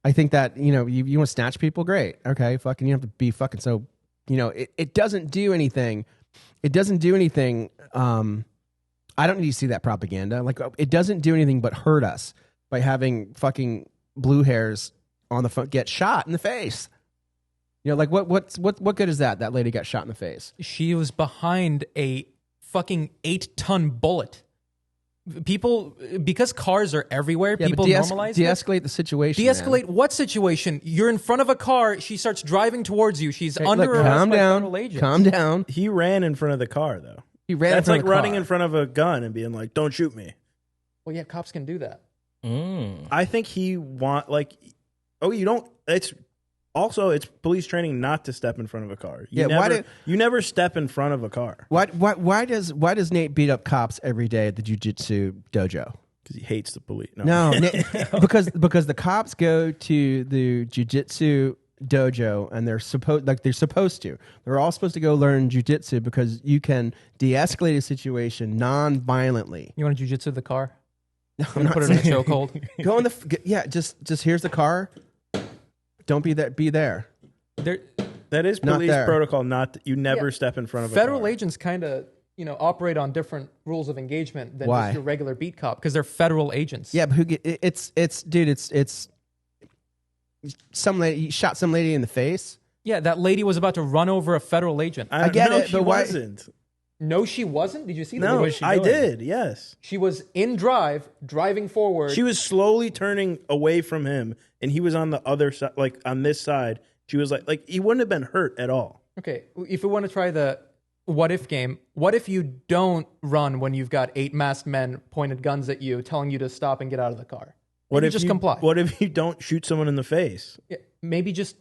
Speaker 1: I think that you want to snatch people, great, okay, fucking you have to be fucking so it doesn't do anything. It doesn't do anything. I don't need to see that propaganda. Like it doesn't do anything but hurt us by having fucking blue hairs on the front get shot in the face. Like what good is that? That lady got shot in the face.
Speaker 4: She was behind a fucking 8-ton bullet. People, because cars are everywhere, people normalize it.
Speaker 1: De-escalate the situation.
Speaker 4: De-escalate what situation? You're in front of a car. She starts driving towards you. She's under arrest
Speaker 1: calm
Speaker 4: by
Speaker 1: down.
Speaker 4: federal agents.
Speaker 1: Calm down.
Speaker 3: He ran in front of the car though.
Speaker 1: He ran.
Speaker 3: That's
Speaker 1: in
Speaker 3: like
Speaker 1: front of the
Speaker 3: running
Speaker 1: car.
Speaker 3: in front of a gun and being like, "Don't shoot me."
Speaker 4: Well, yeah, cops can do that.
Speaker 3: I think he you don't. It's police training not to step in front of a car. You never step in front of a car
Speaker 1: Why does Nate beat up cops every day at the jiu-jitsu dojo?
Speaker 3: because he hates the police.
Speaker 1: No, because the cops go to the jiu-jitsu dojo and they're supposed to. They're all supposed to go learn jiu-jitsu because you can de-escalate a situation non-violently.
Speaker 4: You want to jujitsu the car? I'm gonna put it in a chokehold.
Speaker 1: Go in just here's the car. Don't be there. Be there.
Speaker 3: That is
Speaker 1: Not
Speaker 3: police
Speaker 1: there.
Speaker 3: protocol. You never step in front of a
Speaker 4: Federal
Speaker 3: car.
Speaker 4: agents kind of operate on different rules of engagement than
Speaker 1: Why?
Speaker 4: just your regular beat cop because they're federal agents.
Speaker 1: Yeah, but it's some lady shot some lady in the face.
Speaker 4: Yeah, that lady was about to run over a federal agent.
Speaker 1: I get it,
Speaker 3: she
Speaker 1: but why-
Speaker 3: wasn't.
Speaker 4: No, she wasn't. Did you see that?
Speaker 3: No,
Speaker 2: What was she
Speaker 3: I
Speaker 2: doing?
Speaker 3: did. Yes,
Speaker 4: She was in driving forward.
Speaker 3: she was slowly turning away from him, and he was on the other side, like on this side. She was like he wouldn't have been hurt at all.
Speaker 4: Okay, if we want to try the what if game, what if you don't run when you've got 8 masked men pointed guns at you, telling you to stop and get out of the car?
Speaker 3: What
Speaker 4: Maybe
Speaker 3: if
Speaker 4: just
Speaker 3: you
Speaker 4: comply?
Speaker 3: What if you don't shoot someone in the face?
Speaker 4: Yeah, maybe just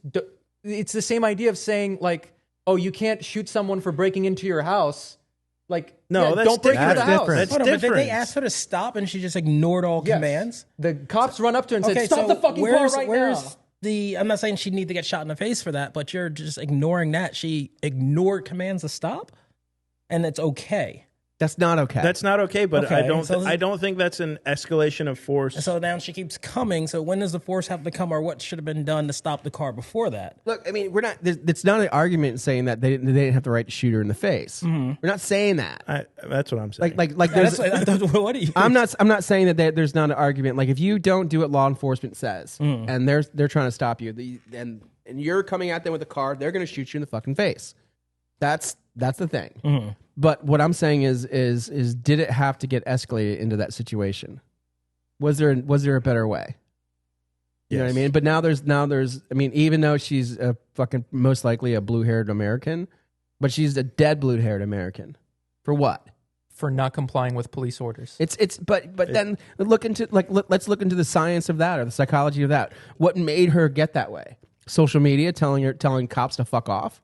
Speaker 4: it's the same idea of saying like, oh, you can't shoot someone for breaking into your house. Like,
Speaker 3: No,
Speaker 4: yeah,
Speaker 3: that's
Speaker 4: don't break into the
Speaker 1: different.
Speaker 4: house.
Speaker 3: That's
Speaker 2: Hold on, but did
Speaker 3: different.
Speaker 2: they ask her to stop and she just ignored all
Speaker 4: Yes.
Speaker 2: commands?
Speaker 4: The cops run up to her and said,
Speaker 2: Okay,
Speaker 4: "Stop
Speaker 2: so
Speaker 4: the fucking car right
Speaker 2: where's
Speaker 4: now."
Speaker 2: I'm not saying she'd need to get shot in the face for that, but you're just ignoring that. She ignored commands to stop, and it's okay.
Speaker 1: That's not okay.
Speaker 3: That's not okay. But
Speaker 2: Okay,
Speaker 3: I don't think that's an escalation of force.
Speaker 2: And so now she keeps coming. So when does the force have to come, or what should have been done to stop the car before that?
Speaker 1: Look, I mean, we're not. It's not an argument saying that they didn't have the right to shoot her in the face. We're not saying that.
Speaker 3: That's what I'm saying.
Speaker 1: Like there's.
Speaker 2: What do you?
Speaker 1: I'm not saying that there's not an argument. Like if you don't do what law enforcement says, and they're trying to stop you, and you're coming at them with a car, they're going to shoot you in the fucking face. That's the thing. But what I'm saying is did it have to get escalated into that situation? Was there a better way? You know what I
Speaker 3: Yes.
Speaker 1: mean? But now there's I mean, even though she's a fucking most likely a blue-haired American, but she's a dead blue-haired American. For what?
Speaker 4: For not complying with police orders.
Speaker 1: But then let's look into the science of that or the psychology of that. What made her get that way? Social media telling cops to fuck off?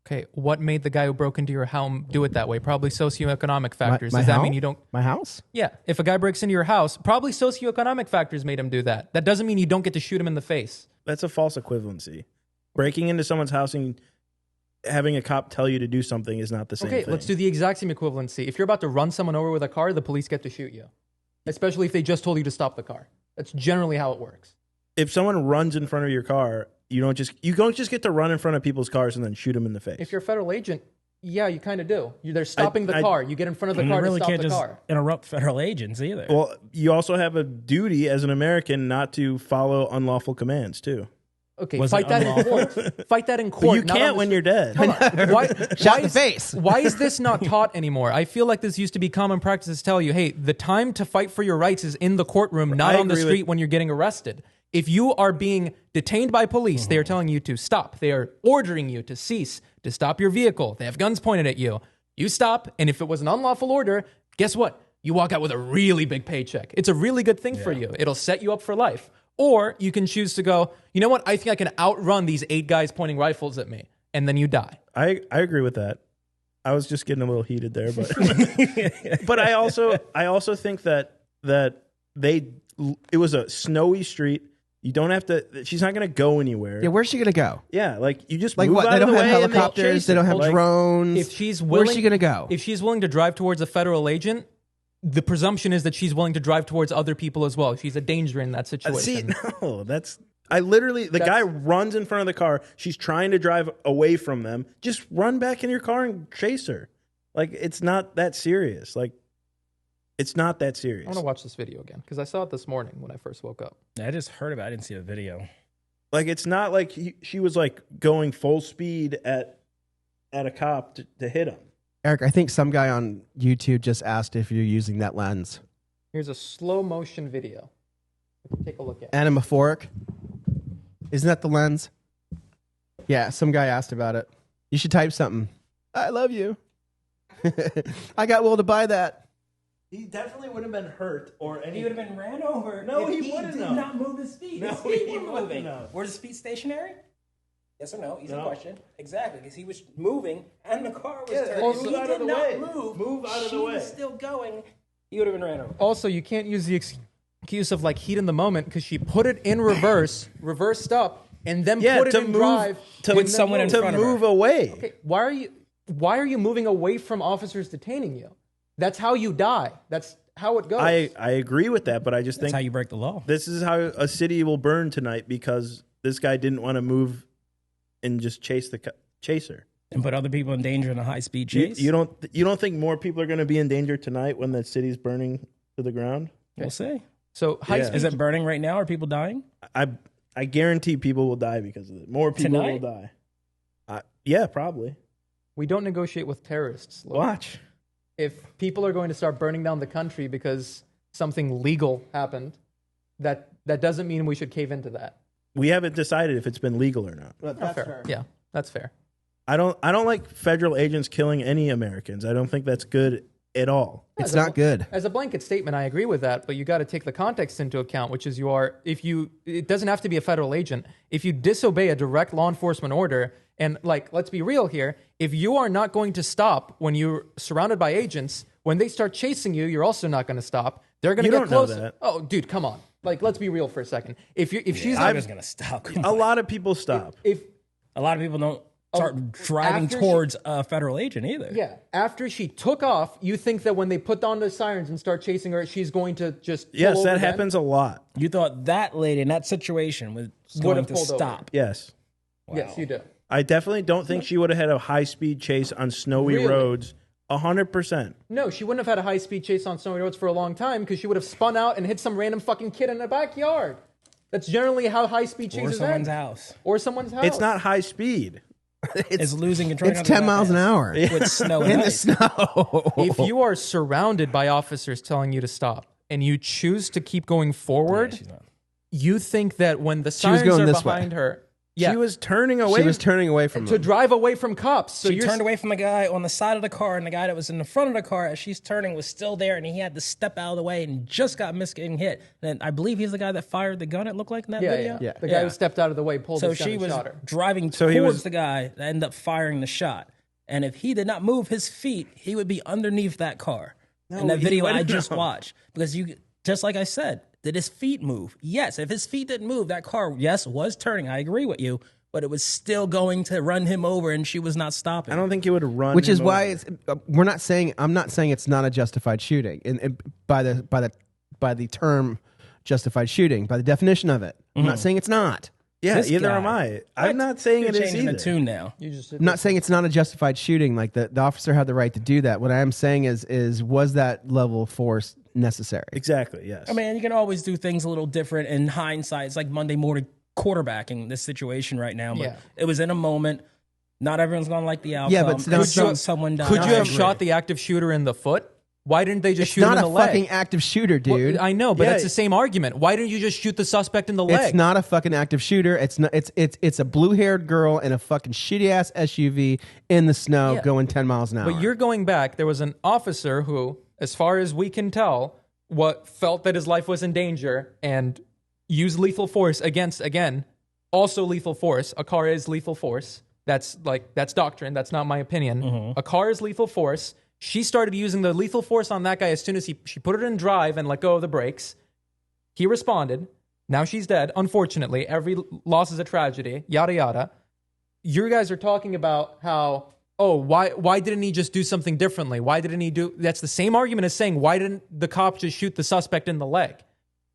Speaker 4: Okay, what made the guy who broke into your home do it that way? Probably socioeconomic factors.
Speaker 1: My
Speaker 4: Does that
Speaker 1: house?
Speaker 4: mean you don't?
Speaker 1: My house?
Speaker 4: Yeah, if a guy breaks into your house, probably socioeconomic factors made him do that. That doesn't mean you don't get to shoot him in the face.
Speaker 3: That's a false equivalency. Breaking into someone's house and having a cop tell you to do something is not the same
Speaker 4: Okay,
Speaker 3: thing.
Speaker 4: let's do the exact same equivalency. If you're about to run someone over with a car, the police get to shoot you, especially if they just told you to stop the car. That's generally how it works.
Speaker 3: If someone runs in front of your car, you don't just get to run in front of people's cars and then shoot them in the face.
Speaker 4: If you're a federal agent, yeah, you kind of do. They're stopping the car. You get in front of the car
Speaker 2: really
Speaker 4: to stop
Speaker 2: can't
Speaker 4: the
Speaker 2: just
Speaker 4: car.
Speaker 2: interrupt federal agents either.
Speaker 3: Well, you also have a duty as an American not to follow unlawful commands too.
Speaker 4: Okay,
Speaker 2: Was
Speaker 4: fight
Speaker 2: it
Speaker 4: that in
Speaker 2: unlawful?
Speaker 4: court. Fight that in
Speaker 3: But
Speaker 4: court.
Speaker 3: you
Speaker 4: not on
Speaker 3: can't
Speaker 4: the
Speaker 3: when you're dead.
Speaker 4: Hold on. Why,
Speaker 1: Shot in the
Speaker 4: is-
Speaker 1: face.
Speaker 4: Why is this not taught anymore? I feel like this used to be common practice to tell you, hey, the time to fight for your rights is in the courtroom, not
Speaker 3: I
Speaker 4: on the
Speaker 3: agree with-
Speaker 4: street when you're getting arrested. If you are being detained by police, they are telling you to stop. They are ordering you to cease, to stop your vehicle. They have guns pointed at you. You stop, and if it was an unlawful order, guess what? You walk out with a really big paycheck. It's a really good thing for you. It'll set you up for life. Or you can choose to go, you know what? I think I can outrun these 8 guys pointing rifles at me. And then you die.
Speaker 3: I agree with that. I was just getting a little heated there, but but I also think that it was a snowy street. You don't have to. She's not going to go anywhere.
Speaker 1: Yeah, where's she gonna go?
Speaker 3: Yeah, like you just
Speaker 1: Like
Speaker 3: move
Speaker 1: what?
Speaker 3: out
Speaker 1: They
Speaker 3: of
Speaker 1: don't
Speaker 3: the
Speaker 1: have
Speaker 3: way and they'll
Speaker 1: helicopters.
Speaker 3: chase
Speaker 1: They don't
Speaker 3: her.
Speaker 1: have
Speaker 3: Like,
Speaker 1: drones.
Speaker 4: If she's willing,
Speaker 1: where's she gonna go?
Speaker 4: If she's willing to drive towards a federal agent, the presumption is that she's willing to drive towards other people as well. She's a danger in that
Speaker 3: See,
Speaker 4: situation.
Speaker 3: no, the guy runs in front of the car. She's trying to drive away from them. Just run back in your car and chase her. Like, it's not that serious. Like, it's not that serious.
Speaker 4: I want to watch this video again because I saw it this morning when I first woke up.
Speaker 2: I just heard about it. I didn't see the video.
Speaker 3: Like, it's not like she was like going full speed at a cop to hit him.
Speaker 1: Eric, I think some guy on YouTube just asked if you're using that lens.
Speaker 4: Here's a slow motion video. Take a look at it.
Speaker 1: Anamaphoric. Isn't that the lens? Yeah, some guy asked about it. You should type something. I love you. I got Will to buy that.
Speaker 3: He definitely would have been hurt or anything.
Speaker 2: He would have been ran over.
Speaker 3: No,
Speaker 2: if
Speaker 3: he wouldn't
Speaker 2: did
Speaker 3: have.
Speaker 2: not move his feet.
Speaker 3: No,
Speaker 2: His feet
Speaker 3: he
Speaker 2: were
Speaker 3: wouldn't
Speaker 2: moving.
Speaker 3: have.
Speaker 2: Were his feet stationary? Yes or no? Easy
Speaker 3: No.
Speaker 2: question. Exactly, because he was moving and the car was
Speaker 3: Yeah,
Speaker 2: turning.
Speaker 3: move
Speaker 2: If he
Speaker 3: out of
Speaker 2: did
Speaker 3: the
Speaker 2: not
Speaker 3: way.
Speaker 2: move.
Speaker 3: Move out of
Speaker 2: she
Speaker 3: the way.
Speaker 2: was still going. He would have been ran over.
Speaker 4: Also, you can't use the excuse of like heat in the moment because she put it in reverse, reversed up, and then put it in drive
Speaker 2: with someone in
Speaker 3: to
Speaker 2: front of her.
Speaker 3: move away.
Speaker 4: Okay, why are you moving away from officers detaining you? That's how you die. That's how it goes.
Speaker 3: I agree with that, but I just
Speaker 2: That's how
Speaker 3: think
Speaker 2: you break the law.
Speaker 3: this is how a city will burn tonight because this guy didn't want to move and just chase the chaser.
Speaker 2: And put other people in danger in a high-speed chase.
Speaker 3: You don't think more people are going to be in danger tonight when the city's burning to the ground?
Speaker 2: We'll see.
Speaker 4: So high speed.
Speaker 2: Is it burning right now? Are people dying?
Speaker 3: I guarantee people will die because of it. More people
Speaker 2: Tonight?
Speaker 3: will die. Yeah, probably.
Speaker 4: We don't negotiate with terrorists. Look.
Speaker 3: Watch.
Speaker 4: If people are going to start burning down the country because something legal happened, that doesn't mean we should cave into that.
Speaker 3: We haven't decided if it's been legal or not.
Speaker 1: But that's
Speaker 4: fair.
Speaker 1: fair.
Speaker 4: Yeah, that's fair.
Speaker 3: I don't like federal agents killing any Americans. I don't think that's good at all.
Speaker 1: It's not good.
Speaker 4: As a blanket statement, I agree with that, but you got to take the context into account, which is it doesn't have to be a federal agent. If you disobey a direct law enforcement order, and let's be real here, if you are not going to stop when you're surrounded by agents, when they start chasing you, you're also not going to stop. They're going to get closer.
Speaker 3: Know that.
Speaker 4: Oh, dude, come on. Let's be real for a second. If she's
Speaker 2: I was going to stop.
Speaker 3: A lot of people stop.
Speaker 4: if
Speaker 2: A lot of people don't start driving
Speaker 4: after
Speaker 2: towards a federal agent either.
Speaker 4: Yeah, after she took off, you think that when they put on the sirens and start chasing her, she's going to just
Speaker 3: Yes,
Speaker 4: pull
Speaker 3: that
Speaker 4: over then?
Speaker 3: happens a lot.
Speaker 2: You thought that lady in that situation was
Speaker 4: Would
Speaker 2: going
Speaker 4: have
Speaker 2: to
Speaker 4: pulled over.
Speaker 2: stop.
Speaker 3: Yes.
Speaker 4: Yes, you do.
Speaker 3: I definitely don't think she would have had a high-speed chase on snowy
Speaker 4: Really?
Speaker 3: roads 100%.
Speaker 4: No, she wouldn't have had a high-speed chase on snowy roads for a long time because she would have spun out and hit some random fucking kid in the backyard. That's generally how high-speed
Speaker 2: Or
Speaker 4: chases
Speaker 2: someone's
Speaker 4: end.
Speaker 2: house.
Speaker 4: Or someone's house.
Speaker 3: It's not high speed.
Speaker 2: It's losing control.
Speaker 1: It's 10 miles an hour
Speaker 2: With snow and
Speaker 1: in the
Speaker 2: ice.
Speaker 1: snow.
Speaker 4: If you are surrounded by officers telling you to stop and you choose to keep going forward,
Speaker 2: Yeah, she's not.
Speaker 4: you think that when the
Speaker 1: was
Speaker 4: sirens
Speaker 1: going
Speaker 4: are
Speaker 1: this way.
Speaker 4: behind her, yeah,
Speaker 3: She was turning away.
Speaker 1: She was turning away from
Speaker 4: to
Speaker 1: them.
Speaker 4: drive away from cops. So
Speaker 2: She
Speaker 4: you're
Speaker 2: turned away from the guy on the side of the car, and the guy that was in the front of the car as she's turning was still there, and he had to step out of the way and just got missed getting hit. And I believe he's the guy that fired the gun, it looked like in that video.
Speaker 1: Yeah.
Speaker 4: The guy who stepped out of the way pulled
Speaker 2: So
Speaker 4: his gun
Speaker 2: she
Speaker 4: and
Speaker 2: was
Speaker 4: shot her.
Speaker 2: driving
Speaker 3: So he
Speaker 2: towards
Speaker 3: was-
Speaker 2: the guy that ended up firing the shot. And if he did not move his feet, he would be underneath that car. in that
Speaker 3: he
Speaker 2: video I
Speaker 3: wouldn't
Speaker 2: just
Speaker 3: know.
Speaker 2: watched. Because you, just like I said, did his feet move? Yes. If his feet didn't move, that car, yes, was turning. I agree with you. But it was still going to run him over, and she was not stopping.
Speaker 3: I don't think he would have run.
Speaker 1: Which is
Speaker 3: him
Speaker 1: why
Speaker 3: over.
Speaker 1: it's, I'm not saying it's not a justified shooting, and by the term justified shooting, by the definition of it. I'm not saying it's not.
Speaker 3: Yeah,
Speaker 2: This
Speaker 3: either
Speaker 2: guy.
Speaker 3: am I. I'm not saying
Speaker 2: You're
Speaker 3: it is
Speaker 2: changing
Speaker 3: either.
Speaker 2: the tune now.
Speaker 4: You just
Speaker 1: I'm not saying it's not a justified shooting. Like the officer had the right to do that. What I am saying is was that level of force necessary?
Speaker 3: Exactly. Yes.
Speaker 2: I mean, you can always do things a little different in hindsight. It's like Monday morning quarterbacking this situation right now. But
Speaker 4: Yeah.
Speaker 2: it was in a moment. Not everyone's going to like the outcome.
Speaker 1: Yeah, but
Speaker 2: And
Speaker 1: could
Speaker 2: someone died.
Speaker 4: Could you
Speaker 2: I
Speaker 4: have
Speaker 2: agree.
Speaker 4: shot the active shooter in the foot? Why didn't they just
Speaker 1: It's
Speaker 4: shoot him
Speaker 1: not
Speaker 4: in
Speaker 1: a
Speaker 4: the leg?
Speaker 1: fucking active shooter, dude.
Speaker 4: Well, I know, but
Speaker 3: Yeah.
Speaker 4: that's the same argument. Why didn't you just shoot the suspect in the leg?
Speaker 1: It's not a fucking active shooter. It's not. It's a blue haired girl in a fucking shitty ass SUV in the snow
Speaker 4: Yeah.
Speaker 1: going 10 miles an hour.
Speaker 4: But you're going back. There was an officer who, as far as we can tell, felt that his life was in danger and used lethal force against, again, also lethal force. A car is lethal force. That's doctrine. That's not my opinion. A car is lethal force. She started using the lethal force on that guy as soon as she put it in drive and let go of the brakes. He responded. Now she's dead. Unfortunately, every loss is a tragedy. Yada yada. You guys are talking about how, why didn't he just do something differently? Why didn't he do? That's the same argument as saying, why didn't the cop just shoot the suspect in the leg?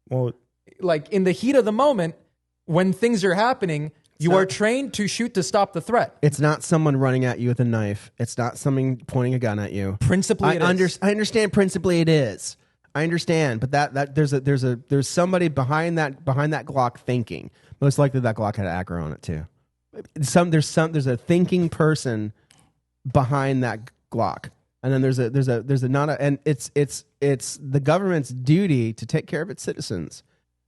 Speaker 3: well,
Speaker 4: Like in the heat of the moment, when things are happening, you are trained to shoot to stop the threat.
Speaker 1: It's not someone running at you with a knife. It's not someone pointing a gun at you.
Speaker 4: Principally, it is.
Speaker 1: I understand. Principally, it is. I understand, but that there's somebody behind that Glock thinking. Most likely, that Glock had an aggro on it too. There's a thinking person behind that Glock, and then there's and it's the government's duty to take care of its citizens.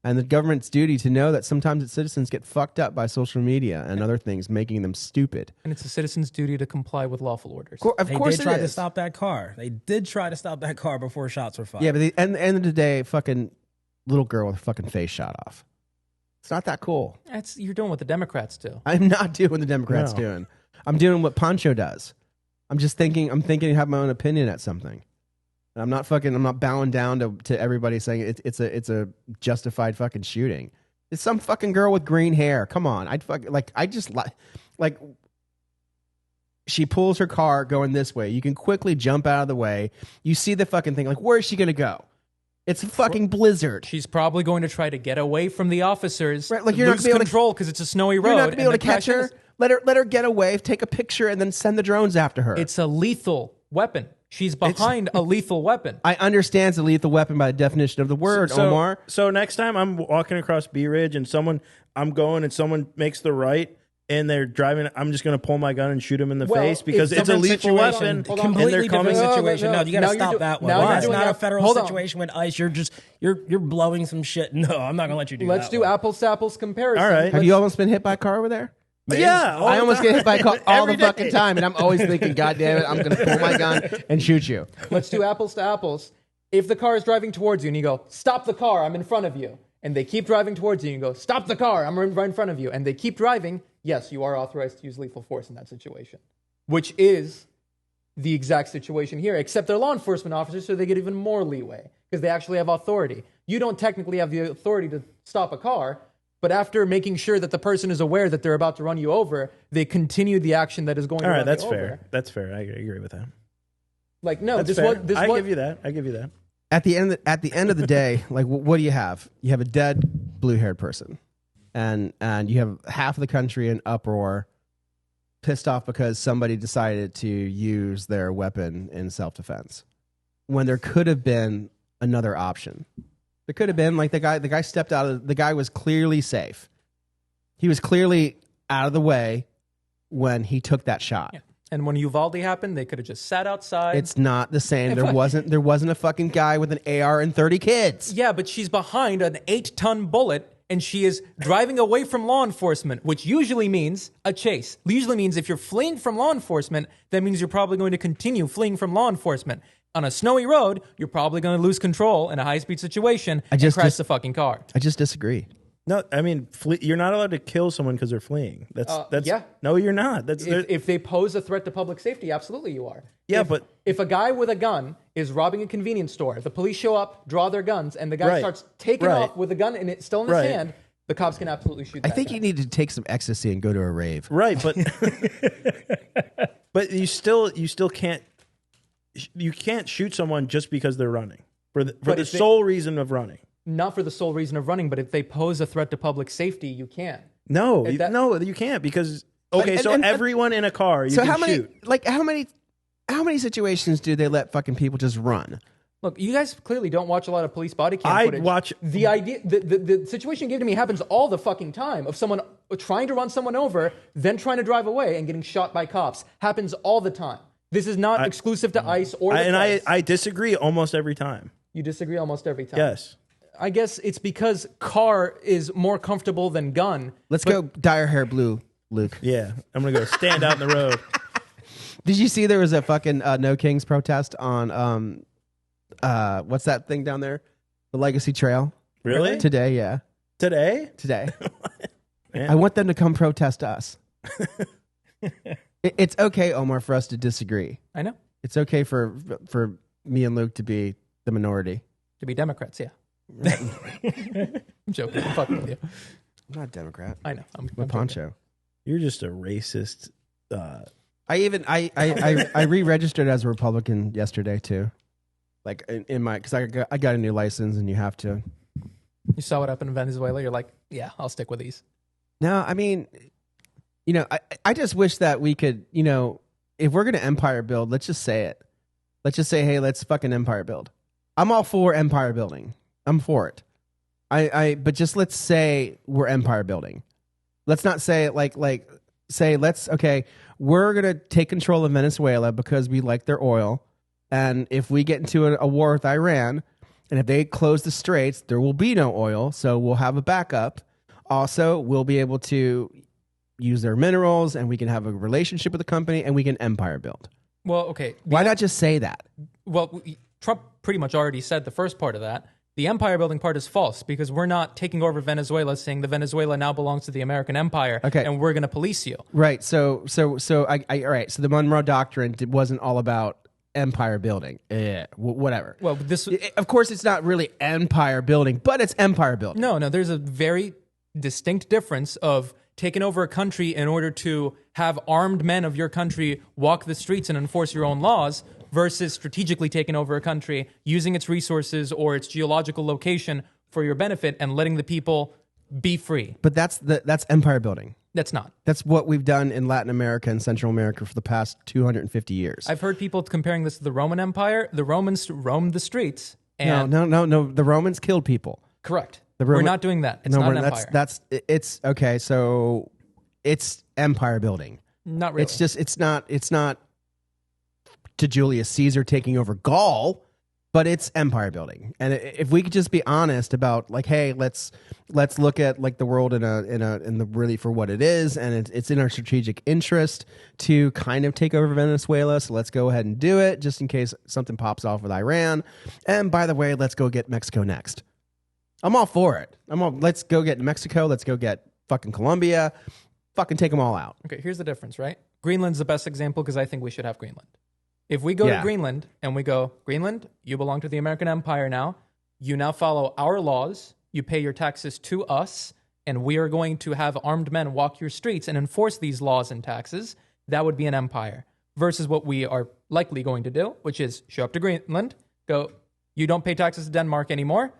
Speaker 1: And the government's duty to know that sometimes its citizens get fucked up by social media and other things, making them stupid.
Speaker 4: And it's a citizen's duty to comply with lawful orders.
Speaker 1: Of
Speaker 2: They
Speaker 1: course
Speaker 2: did
Speaker 1: it
Speaker 2: try to
Speaker 1: is.
Speaker 2: stop that car. They did try to stop that car before shots were fired.
Speaker 1: Yeah, but at the end of the day, fucking little girl with a fucking face shot off. It's not that cool.
Speaker 4: You're doing what the Democrats do.
Speaker 1: I'm not doing what the Democrats
Speaker 3: No.
Speaker 1: doing. I'm doing what Pancho does. I'm thinking to have my own opinion at something. I'm not bowing down to everybody saying it's a justified fucking shooting. It's some fucking girl with green hair. Come on. She pulls her car going this way. You can quickly jump out of the way. You see the fucking thing. Like, where is she going to go? It's a fucking blizzard.
Speaker 4: She's probably going to try to get away from the officers.
Speaker 1: Right, like you're not
Speaker 4: lose
Speaker 1: gonna be able to-
Speaker 4: control because it's a snowy road.
Speaker 1: You're not gonna be able to
Speaker 4: and the
Speaker 1: catch her.
Speaker 4: question is,
Speaker 1: Let her get away, take a picture, and then send the drones after her.
Speaker 4: It's a lethal weapon. She's behind a lethal weapon.
Speaker 1: I understand it's a lethal weapon by the definition of the word, Omar.
Speaker 3: So next time I'm walking across B Ridge and someone makes the right and they're driving, I'm just going to pull my gun and shoot them in the face because it's a lethal weapon.
Speaker 2: Completely different situation. No, you got to
Speaker 4: Now
Speaker 2: stop
Speaker 4: you're
Speaker 2: that
Speaker 4: do-
Speaker 2: one.
Speaker 4: now you're
Speaker 2: That's
Speaker 4: doing
Speaker 2: not a
Speaker 4: a-
Speaker 2: federal
Speaker 4: hold on.
Speaker 2: situation with ICE. You're blowing some shit. No, I'm not gonna let you do that.
Speaker 4: Let's do
Speaker 2: one.
Speaker 4: apples to apples comparison.
Speaker 3: All right.
Speaker 1: Have you almost been hit by a car over there?
Speaker 3: Yeah, all
Speaker 1: I
Speaker 3: the
Speaker 1: almost
Speaker 3: time.
Speaker 1: get hit by a car all
Speaker 3: Every
Speaker 1: the fucking
Speaker 3: day.
Speaker 1: time, and I'm always thinking, God damn it, I'm going to pull my gun and shoot you.
Speaker 4: Let's do apples to apples. If the car is driving towards you and you go, stop the car, I'm in front of you, and they keep driving towards you and you go, stop the car, I'm right in front of you, and they keep driving, yes, you are authorized to use lethal force in that situation, which is the exact situation here, except they're law enforcement officers, so they get even more leeway because they actually have authority. You don't technically have the authority to stop a car, but after making sure that the person is aware that they're about to run you over, they continue the action that is going to
Speaker 3: All
Speaker 4: run
Speaker 3: right, that's
Speaker 4: you
Speaker 3: fair.
Speaker 4: over.
Speaker 3: That's fair. I agree with that.
Speaker 4: Like, no,
Speaker 3: That's
Speaker 4: this
Speaker 3: fair.
Speaker 4: was...
Speaker 3: I give you that. I give you that.
Speaker 1: At the end of the day, like, what do you have? You have a dead blue-haired person, and you have half of the country in uproar, pissed off because somebody decided to use their weapon in self-defense, when there could have been another option. There could have been, like, the guy stepped out of the guy was clearly safe. He was clearly out of the way when he took that shot.
Speaker 4: Yeah. And when Uvalde happened, they could have just sat outside.
Speaker 1: It's not the same. There wasn't a fucking guy with an AR and 30 kids.
Speaker 4: Yeah, but she's behind an 8-ton bullet, and she is driving away from law enforcement, which usually means a chase. Usually means if you're fleeing from law enforcement, that means you're probably going to continue fleeing from law enforcement. On a snowy road, you're probably going to lose control in a high-speed situation and crash the fucking car.
Speaker 1: I just disagree.
Speaker 3: No, I mean, you're not allowed to kill someone because they're fleeing. That's
Speaker 4: yeah.
Speaker 3: No, you're not.
Speaker 4: If they pose a threat to public safety, absolutely you are.
Speaker 3: Yeah, but
Speaker 4: if a guy with a gun is robbing a convenience store, the police show up, draw their guns, and the guy starts taking off with a gun and it's still in his hand, the cops can absolutely shoot.
Speaker 1: I think you need to take some ecstasy and go to a rave.
Speaker 3: right, but but you still can't shoot someone just because they're running for the sole reason of running.
Speaker 4: Not for the sole reason of running, but if they pose a threat to public safety, you can.
Speaker 3: No, you can't because everyone in a car you can shoot.
Speaker 1: Like how many situations do they let fucking people just run?
Speaker 4: Look, you guys clearly don't watch a lot of police body cam
Speaker 3: I
Speaker 4: footage.
Speaker 3: watch
Speaker 4: the idea. The situation you gave to me happens all the fucking time of someone trying to run someone over, then trying to drive away and getting shot by cops. Happens all the time. This is not exclusive to ICE or the press.
Speaker 3: I disagree almost every time.
Speaker 4: You disagree almost every time.
Speaker 3: Yes.
Speaker 4: I guess it's because car is more comfortable than gun.
Speaker 1: Let's go dye our hair blue, Luke.
Speaker 3: Yeah, I'm gonna go stand out in the road.
Speaker 1: Did you see there was a fucking No Kings protest on what's that thing down there? The Legacy Trail.
Speaker 3: Really?
Speaker 1: Today, yeah.
Speaker 3: Today?
Speaker 1: I want them to come protest us. It's okay, Omar, for us to disagree.
Speaker 4: I know.
Speaker 1: It's okay for me and Luke to be the minority.
Speaker 4: To be Democrats, yeah. I'm joking. I'm fucking with you.
Speaker 1: I'm not a Democrat.
Speaker 4: I know. I'm
Speaker 1: a poncho.
Speaker 3: You're just a racist.
Speaker 1: I re-registered as a Republican yesterday too. Like in my because I got a new license and you have to.
Speaker 4: You saw what happened in Venezuela. You're like, yeah, I'll stick with these.
Speaker 1: No, I mean, I just wish that we could, if we're gonna empire build, let's just say it. Let's just say, hey, let's fucking empire build. I'm all for empire building. I'm for it. But just let's say we're empire building. Let's not say it say we're gonna take control of Venezuela because we like their oil, and if we get into a war with Iran, and if they close the straits, there will be no oil, so we'll have a backup. Also, we'll be able to use their minerals, and we can have a relationship with the company, and we can empire build.
Speaker 4: Well, okay.
Speaker 1: Why not just say that?
Speaker 4: Well, Trump pretty much already said the first part of that. The empire building part is false because we're not taking over Venezuela saying the Venezuela now belongs to the American empire and we're going to police you.
Speaker 1: Right. So all right. So the Monroe Doctrine wasn't all about empire building. Whatever.
Speaker 4: Well,
Speaker 1: of course, it's not really empire building, but it's empire building.
Speaker 4: No, there's a very distinct difference of taking over a country in order to have armed men of your country walk the streets and enforce your own laws versus strategically taking over a country, using its resources or its geological location for your benefit and letting the people be free.
Speaker 1: But that's empire building.
Speaker 4: That's not.
Speaker 1: That's what we've done in Latin America and Central America for the past 250 years.
Speaker 4: I've heard people comparing this to the Roman Empire. The Romans roamed the streets. And
Speaker 1: No. The Romans killed people.
Speaker 4: Correct.
Speaker 1: The
Speaker 4: We're not doing that. It's not an empire.
Speaker 1: It's okay. So it's empire building.
Speaker 4: Not really.
Speaker 1: It's not to Julius Caesar taking over Gaul, but it's empire building. And if we could just be honest about like, hey, let's look at like the world in the really for what it is, and it's in our strategic interest to kind of take over Venezuela. So let's go ahead and do it, just in case something pops off with Iran. And by the way, let's go get Mexico next. I'm all for it. Let's go get Mexico. Let's go get fucking Colombia. Fucking take them all out.
Speaker 4: Okay, here's the difference, right? Greenland's the best example because I think we should have Greenland. If we go to Greenland and we go, Greenland, you belong to the American Empire now. You now follow our laws. You pay your taxes to us. And we are going to have armed men walk your streets and enforce these laws and taxes. That would be an empire. Versus what we are likely going to do, which is show up to Greenland, go, you don't pay taxes to Denmark anymore.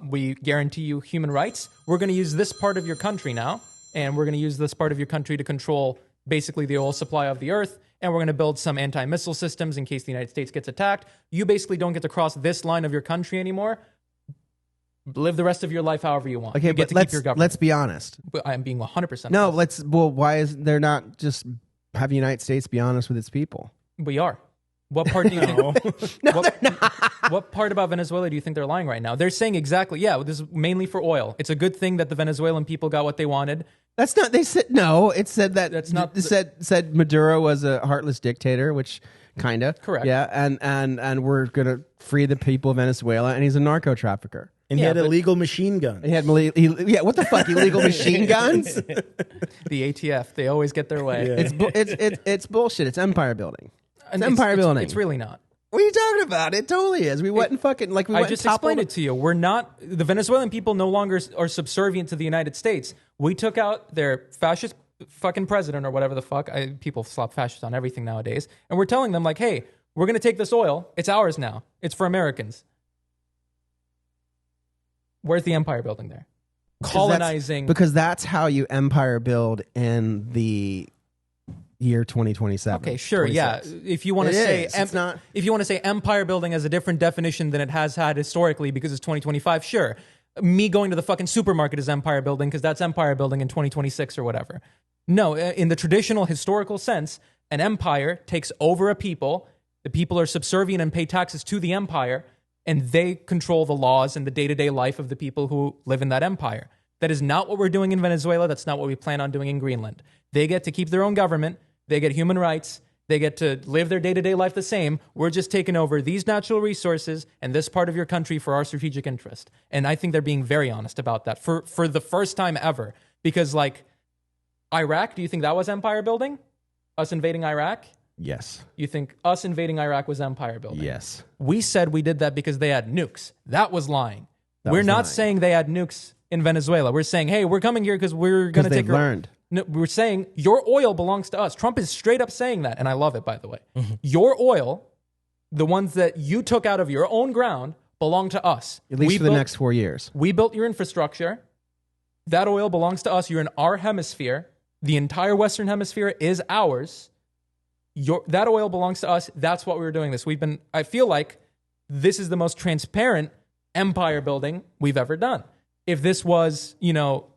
Speaker 4: We guarantee you human rights. We're going to use this part of your country now. And we're going to use this part of your country to control basically the oil supply of the earth. And we're going to build some anti-missile systems in case the United States gets attacked. You basically don't get to cross this line of your country anymore. Live the rest of your life however you want.
Speaker 1: Okay,
Speaker 4: you get to keep your government.
Speaker 1: Let's be honest.
Speaker 4: I'm being 100%
Speaker 1: No,
Speaker 4: honest.
Speaker 1: why is there not just have the United States be honest with its people?
Speaker 4: We are. What part do you think?
Speaker 1: No, they're not.
Speaker 4: What part about Venezuela do you think they're lying right now? They're saying exactly, this is mainly for oil. It's a good thing that the Venezuelan people got what they wanted.
Speaker 1: That's not. They said no. It said that.
Speaker 4: That's not.
Speaker 1: Said Maduro was a heartless dictator, which kind of
Speaker 4: correct.
Speaker 1: Yeah, and we're gonna free the people of Venezuela, and he's a narco trafficker.
Speaker 3: And he had illegal machine guns.
Speaker 1: He had what the fuck, illegal machine guns?
Speaker 4: The ATF, they always get their way.
Speaker 1: Yeah. It's bullshit. It's empire building. It's empire building.
Speaker 4: It's really not.
Speaker 1: What are you talking about? It totally is. We went and fucking like we.
Speaker 4: I
Speaker 1: went
Speaker 4: just
Speaker 1: and toppled
Speaker 4: explained it to you. We're not. The Venezuelan people no longer are subservient to the United States. We took out their fascist fucking president or whatever the fuck. People slap fascist on everything nowadays, and we're telling them like, hey, we're going to take this oil. It's ours now. It's for Americans. Where's the empire building there? Colonizing.
Speaker 1: Because that's how you empire build in the year 2027.
Speaker 4: Okay, sure, 26. Yeah. If you want to say if you want to say empire building has a different definition than it has had historically because it's 2025, sure. Me going to the fucking supermarket is empire building because that's empire building in 2026 or whatever. No, in the traditional historical sense, an empire takes over a people. The people are subservient and pay taxes to the empire, and they control the laws and the day-to-day life of the people who live in that empire. That is not what we're doing in Venezuela. That's not what we plan on doing in Greenland. They get to keep their own government. They get human rights. They get to live their day-to-day life the same. We're just taking over these natural resources and this part of your country for our strategic interest. And I think they're being very honest about that for the first time ever. Because like Iraq, do you think that was empire building? Us invading Iraq?
Speaker 1: Yes.
Speaker 4: You think us invading Iraq was empire building?
Speaker 1: Yes.
Speaker 4: We said we did that because they had nukes. That was lying. We're not saying they had nukes in Venezuela. We're saying, hey, we're coming here because we're going to take...
Speaker 1: learned.
Speaker 4: No, we're saying your oil belongs to us. Trump is straight up saying that, and I love it, by the way. Mm-hmm. Your oil, the ones that you took out of your own ground, belong to us.
Speaker 1: At least for the next 4 years.
Speaker 4: We built your infrastructure. That oil belongs to us. You're in our hemisphere. The entire Western Hemisphere is ours. That oil belongs to us. That's what we were doing this. I feel like this is the most transparent empire building we've ever done. If this was,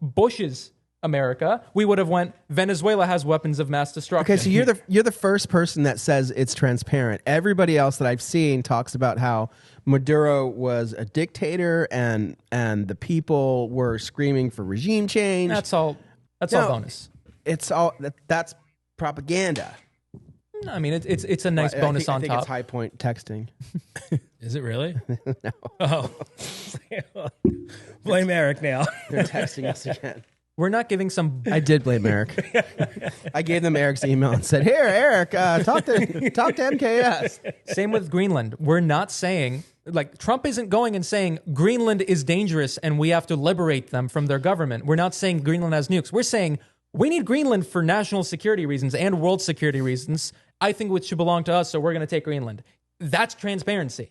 Speaker 4: Bush's America, we would have went, Venezuela has weapons of mass destruction.
Speaker 1: Okay, so you're the first person that says it's transparent. Everybody else that I've seen talks about how Maduro was a dictator and the people were screaming for regime change.
Speaker 4: That's all bonus.
Speaker 1: It's all that's propaganda.
Speaker 4: I mean, it's a nice bonus on top.
Speaker 1: I think it's high point texting.
Speaker 2: Is it really?
Speaker 1: No.
Speaker 2: Oh. Blame Eric now.
Speaker 1: They're texting us again.
Speaker 4: We're not giving some...
Speaker 1: I did blame Eric. I gave them Eric's email and said, here, Eric, talk to MKS.
Speaker 4: Same with Greenland. We're not saying... Like, Trump isn't going and saying Greenland is dangerous and we have to liberate them from their government. We're not saying Greenland has nukes. We're saying we need Greenland for national security reasons and world security reasons. I think it should belong to us, so we're going to take Greenland. That's transparency.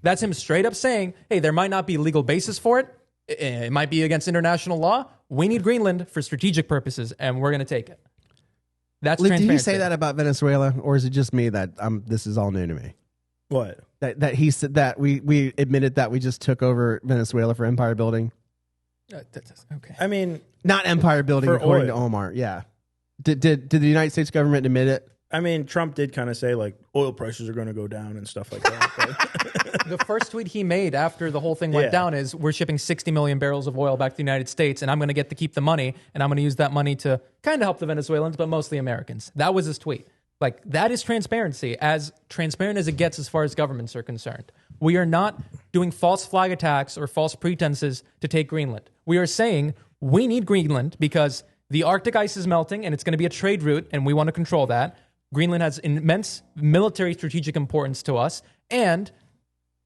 Speaker 4: That's him straight up saying, hey, there might not be legal basis for it. It might be against international law. We need Greenland for strategic purposes, and we're going to take it. That's
Speaker 1: Luke, did
Speaker 4: transparency.
Speaker 1: he say that about Venezuela, or is it just me that this is all new to me?
Speaker 3: What?
Speaker 1: That he said that we admitted that we just took over Venezuela for empire building.
Speaker 4: Okay.
Speaker 3: I mean,
Speaker 1: Not empire building,
Speaker 3: For
Speaker 1: according
Speaker 3: oil.
Speaker 1: to Omar. Yeah. Did the United States government admit it?
Speaker 3: I mean, Trump did kind of say like oil prices are going to go down and stuff like that. But
Speaker 4: The first tweet he made after the whole thing went
Speaker 3: Yeah.
Speaker 4: down is, we're shipping 60 million barrels of oil back to the United States, and I'm going to get to keep the money, and I'm going to use that money to kind of help the Venezuelans, but mostly Americans. That was his tweet. Like, that is transparency, as transparent as it gets as far as governments are concerned. We are not doing false flag attacks or false pretenses to take Greenland. We are saying we need Greenland because the Arctic ice is melting, and it's going to be a trade route, and we want to control that. Greenland has immense military strategic importance to us, and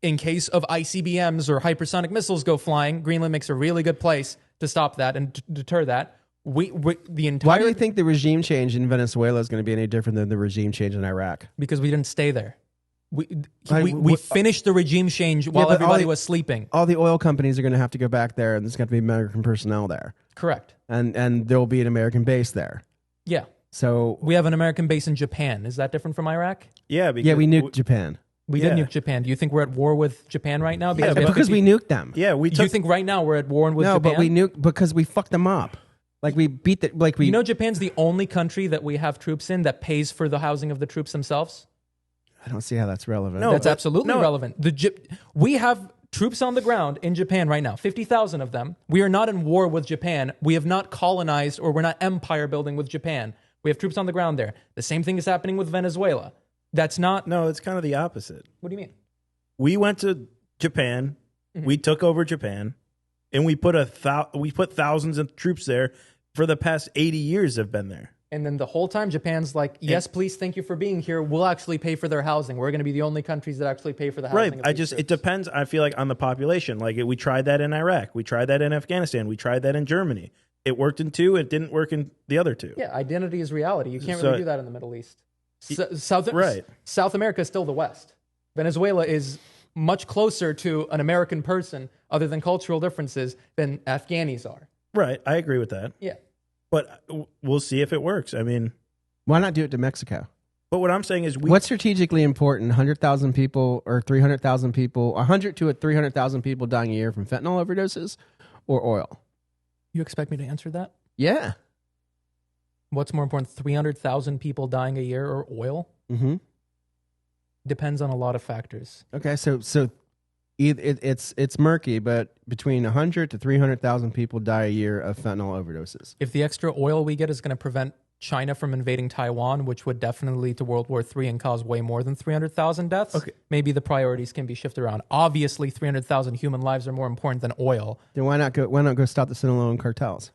Speaker 4: in case of ICBMs or hypersonic missiles go flying, Greenland makes a really good place to stop that and to deter that. The entire
Speaker 1: Why do you think the regime change in Venezuela is going to be any different than the regime change in Iraq?
Speaker 4: Because we didn't stay there. We
Speaker 1: What-
Speaker 4: finished the regime change while
Speaker 1: but all
Speaker 4: everybody
Speaker 1: the-
Speaker 4: was sleeping.
Speaker 1: All the oil companies are going to have to go back there, and there's going to be American personnel there,
Speaker 4: Correct.
Speaker 1: and there will be an American base there.
Speaker 4: Yeah.
Speaker 1: So
Speaker 4: We have an American base in Japan. Is that different from Iraq?
Speaker 3: yeah, because
Speaker 1: yeah, we nuked Japan
Speaker 4: We did
Speaker 3: Yeah.
Speaker 4: nuke Japan. Do you think we're at war with Japan right now?
Speaker 3: Yeah,
Speaker 4: we have
Speaker 1: because
Speaker 4: 50
Speaker 1: we nuked them.
Speaker 3: Yeah, we
Speaker 4: Do
Speaker 3: took.
Speaker 4: you think right now we're at war with
Speaker 1: No,
Speaker 4: Japan?
Speaker 1: but we nuked because we fucked them up. Like we beat the like we.
Speaker 4: You know, Japan's the only country that we have troops in that pays for the housing of the troops themselves.
Speaker 1: I don't see how that's relevant.
Speaker 3: No,
Speaker 4: That's
Speaker 3: but-
Speaker 4: absolutely
Speaker 3: no.
Speaker 4: relevant. We have troops on the ground in Japan right now, 50,000 of them. We are not in war with Japan. We have not colonized, or we're not empire building with Japan. We have troops on the ground there. The same thing is happening with Venezuela. That's not.
Speaker 3: No, it's kind of the opposite.
Speaker 4: What do you mean?
Speaker 3: We went to Japan. We took over Japan, and we put thousands of troops there for the past 80 years. Have been there.
Speaker 4: And then the whole time, Japan's like, yes, please, thank you for being here. We'll actually pay for their housing. We're going to be the only countries that actually pay for the housing.
Speaker 3: Right.
Speaker 4: of these
Speaker 3: It
Speaker 4: troops.
Speaker 3: depends. I feel like on the population. Like we tried that in Iraq. We tried that in Afghanistan. We tried that in Germany. It worked in two. It didn't work in the other two.
Speaker 4: Yeah, identity is reality. You can't
Speaker 3: So-
Speaker 4: really do that in the Middle East. South
Speaker 3: Right.
Speaker 4: South America is still the West. Venezuela is much closer to an American person, other than cultural differences, than Afghanis are.
Speaker 3: Right. I agree with that.
Speaker 4: Yeah.
Speaker 3: But we'll see if it works. I mean,
Speaker 1: Why not do it to Mexico?
Speaker 3: but what I'm saying is we.
Speaker 1: What's strategically important? 100,000 people or 300,000 people? 100 to 300,000 people dying a year from fentanyl overdoses, or oil?
Speaker 4: You expect me to answer that?
Speaker 1: Yeah.
Speaker 4: What's more important, 300,000 people dying a year or oil?
Speaker 1: Mm-hmm.
Speaker 4: Depends on a lot of factors.
Speaker 1: Okay, so it's murky, but between 100 to 300,000 people die a year of fentanyl overdoses.
Speaker 4: If the extra oil we get is going to prevent China from invading Taiwan, which would definitely lead to World War III and cause way more than 300,000 deaths,
Speaker 3: Okay.
Speaker 4: maybe the priorities can be shifted around. Obviously, 300,000 human lives are more important than oil.
Speaker 1: Then why not go stop the Sinaloa cartels?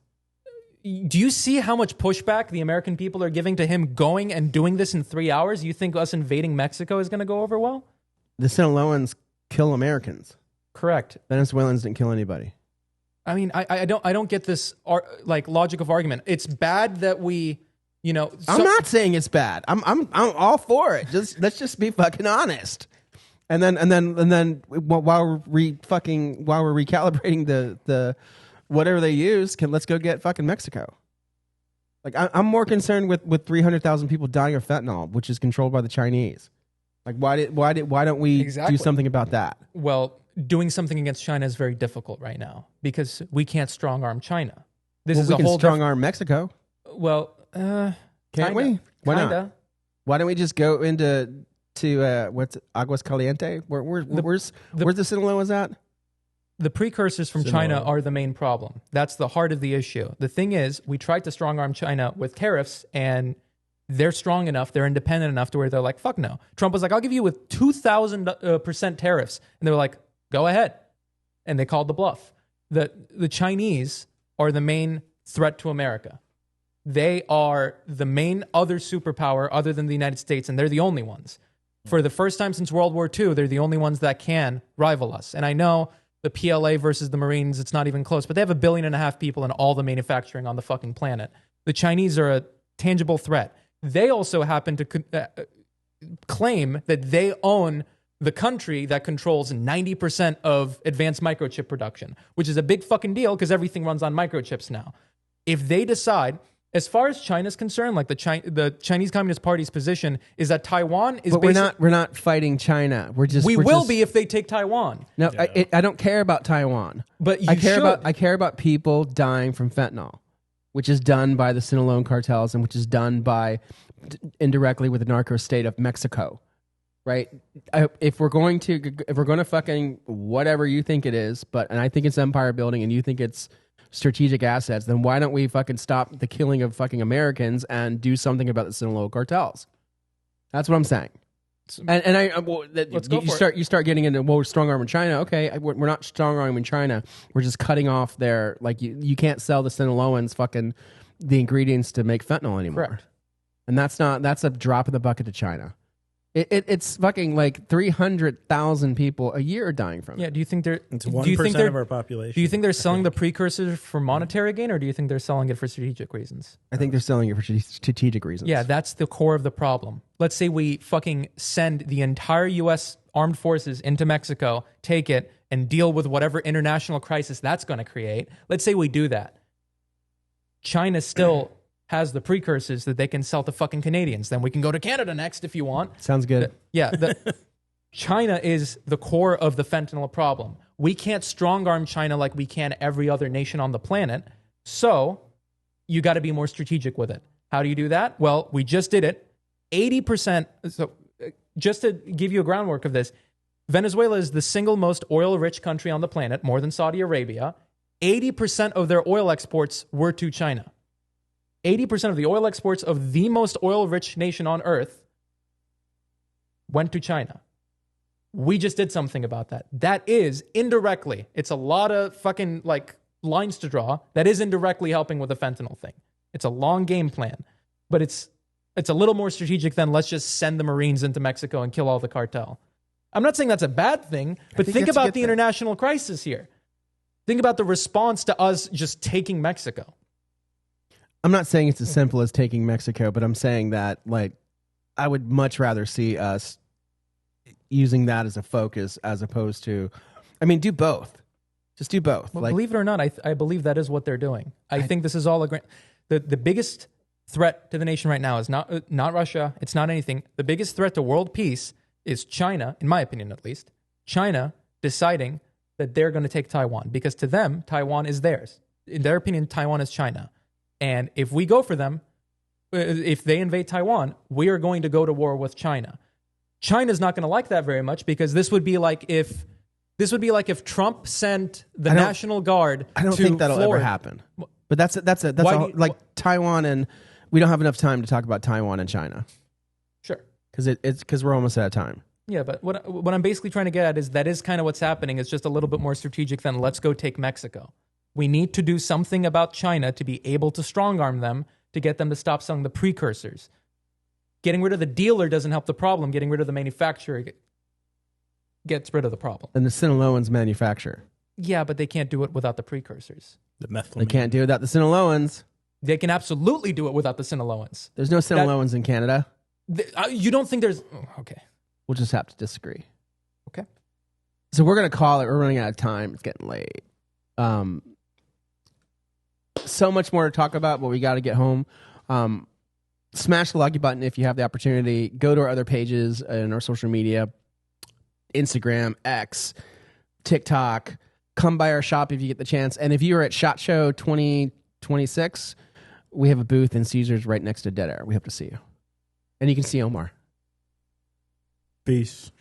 Speaker 4: Do you see how much pushback the American people are giving to him going and doing this in 3 hours? You think us invading Mexico is going to go over well?
Speaker 1: The Sinaloans kill Americans.
Speaker 4: Correct.
Speaker 1: Venezuelans didn't kill anybody.
Speaker 4: I mean, I don't get this like logic of argument. It's bad that we,
Speaker 1: I'm not saying it's bad. I'm all for it. Let's just be fucking honest. And then while we're recalibrating the whatever they use, let's go get fucking Mexico. Like I'm more concerned with 300,000 people dying of fentanyl, which is controlled by the Chinese. Like why don't we
Speaker 4: Exactly.
Speaker 1: do something about that?
Speaker 4: Well, doing something against China is very difficult right now because we can't strong arm China. This is
Speaker 1: We
Speaker 4: a
Speaker 1: can
Speaker 4: whole
Speaker 1: strong arm Mexico,
Speaker 4: Well,
Speaker 1: can't
Speaker 4: kinda,
Speaker 1: we? Why not?
Speaker 4: kinda.
Speaker 1: Why don't we just go into what's Aguas Caliente? Where's the Sinaloas at?
Speaker 4: The precursors from China are the main problem. That's the heart of the issue. The thing is, we tried to strong arm China with tariffs, and they're strong enough, they're independent enough to where they're like, fuck no. Trump was like, I'll give you with 2,000% tariffs. And they were like, go ahead. And they called the bluff. The Chinese are the main threat to America. They are the main other superpower other than the United States, and they're the only ones. For the first time since World War II, they're the only ones that can rival us. And I know the PLA versus the Marines, it's not even close, but they have 1.5 billion people in all the manufacturing on the fucking planet. The Chinese are a tangible threat. They also happen to claim that they own the country that controls 90% of advanced microchip production, which is a big fucking deal because everything runs on microchips now. If they decide, as far as China's concerned, like the Chinese Communist Party's position is that Taiwan is.
Speaker 1: But we're not fighting China.
Speaker 4: We will be if they take Taiwan.
Speaker 1: No, yeah. I don't care about Taiwan.
Speaker 4: But
Speaker 1: I care about people dying from fentanyl, which is done by the Sinaloan cartels and which is done by indirectly with the narco state of Mexico. Right? If we're going to fucking whatever you think it is, and I think it's empire building and you think it's strategic assets, then why don't we fucking stop the killing of fucking Americans and do something about the Sinaloa cartels? That's what I'm saying. You start getting into, well, we're strong arming China. Okay, we're not strong arming China. We're just cutting off their, like, you can't sell the Sinaloans fucking the ingredients to make fentanyl anymore.
Speaker 4: Correct.
Speaker 1: And that's a drop in the bucket to China. It's fucking like 300,000 people a year are dying from it.
Speaker 4: Yeah, do you think they're...
Speaker 3: It's 1% of our population.
Speaker 4: Do you think they're selling the precursors for monetary gain, or do you think they're selling it for strategic reasons?
Speaker 1: I think they're selling it for strategic reasons.
Speaker 4: Yeah, that's the core of the problem. Let's say we fucking send the entire U.S. armed forces into Mexico, take it, and deal with whatever international crisis that's going to create. Let's say we do that. China still... has the precursors that they can sell to fucking Canadians. Then we can go to Canada next if you want.
Speaker 1: Sounds good.
Speaker 4: China is the core of the fentanyl problem. We can't strong arm China like we can every other nation on the planet. So you got to be more strategic with it. How do you do that? Well, we just did it. 80%. So just to give you a groundwork of this, Venezuela is the single most oil-rich country on the planet, more than Saudi Arabia. 80% of their oil exports were to China. 80% of the oil exports of the most oil-rich nation on earth went to China. We just did something about that. That is indirectly, it's a lot of fucking like lines to draw, that is indirectly helping with the fentanyl thing. It's a long game plan, but it's a little more strategic than let's just send the Marines into Mexico and kill all the cartel. I'm not saying that's a bad thing, but think about the international crisis here. Think about the response to us just taking Mexico.
Speaker 1: I'm not saying it's as simple as taking Mexico, but I'm saying that, like, I would much rather see us using that as a focus as opposed to, I mean, do both. Just do both.
Speaker 4: Well, believe it or not, I believe that is what they're doing. I think this is all the biggest threat to the nation right now is not Russia. It's not anything. The biggest threat to world peace is China, in my opinion at least. China deciding that they're going to take Taiwan because to them, Taiwan is theirs. In their opinion, Taiwan is China. And if we go for them, if they invade Taiwan, we are going to go to war with China. China's not going to like that very much because this would be like if Trump sent the National Guard.
Speaker 1: I don't think that'll ever happen. But that's Taiwan, and we don't have enough time to talk about Taiwan and China.
Speaker 4: Sure,
Speaker 1: because we're almost out of time.
Speaker 4: Yeah, but what I'm basically trying to get at is that is kind of what's happening. It's just a little bit more strategic than let's go take Mexico. We need to do something about China to be able to strong arm them to get them to stop selling the precursors. Getting rid of the dealer doesn't help the problem. Getting rid of the manufacturer gets rid of the problem.
Speaker 1: And the Sinaloans manufacture.
Speaker 4: Yeah, but they can't do it without the precursors.
Speaker 3: The methylamine.
Speaker 1: They can't do it without the Sinaloans.
Speaker 4: They can absolutely do it without the Sinaloans.
Speaker 1: There's no Sinaloans in Canada.
Speaker 4: You don't think there's... okay.
Speaker 1: We'll just have to disagree.
Speaker 4: Okay.
Speaker 1: So we're going to call it. We're running out of time. It's getting late. So much more to talk about, but we got to get home. Smash the like button if you have the opportunity. Go to our other pages in our social media, Instagram, X, TikTok. Come by our shop if you get the chance. And if you're at SHOT Show 2026, we have a booth in Caesars right next to Dead Air. We hope to see you. And you can see Omar.
Speaker 3: Peace.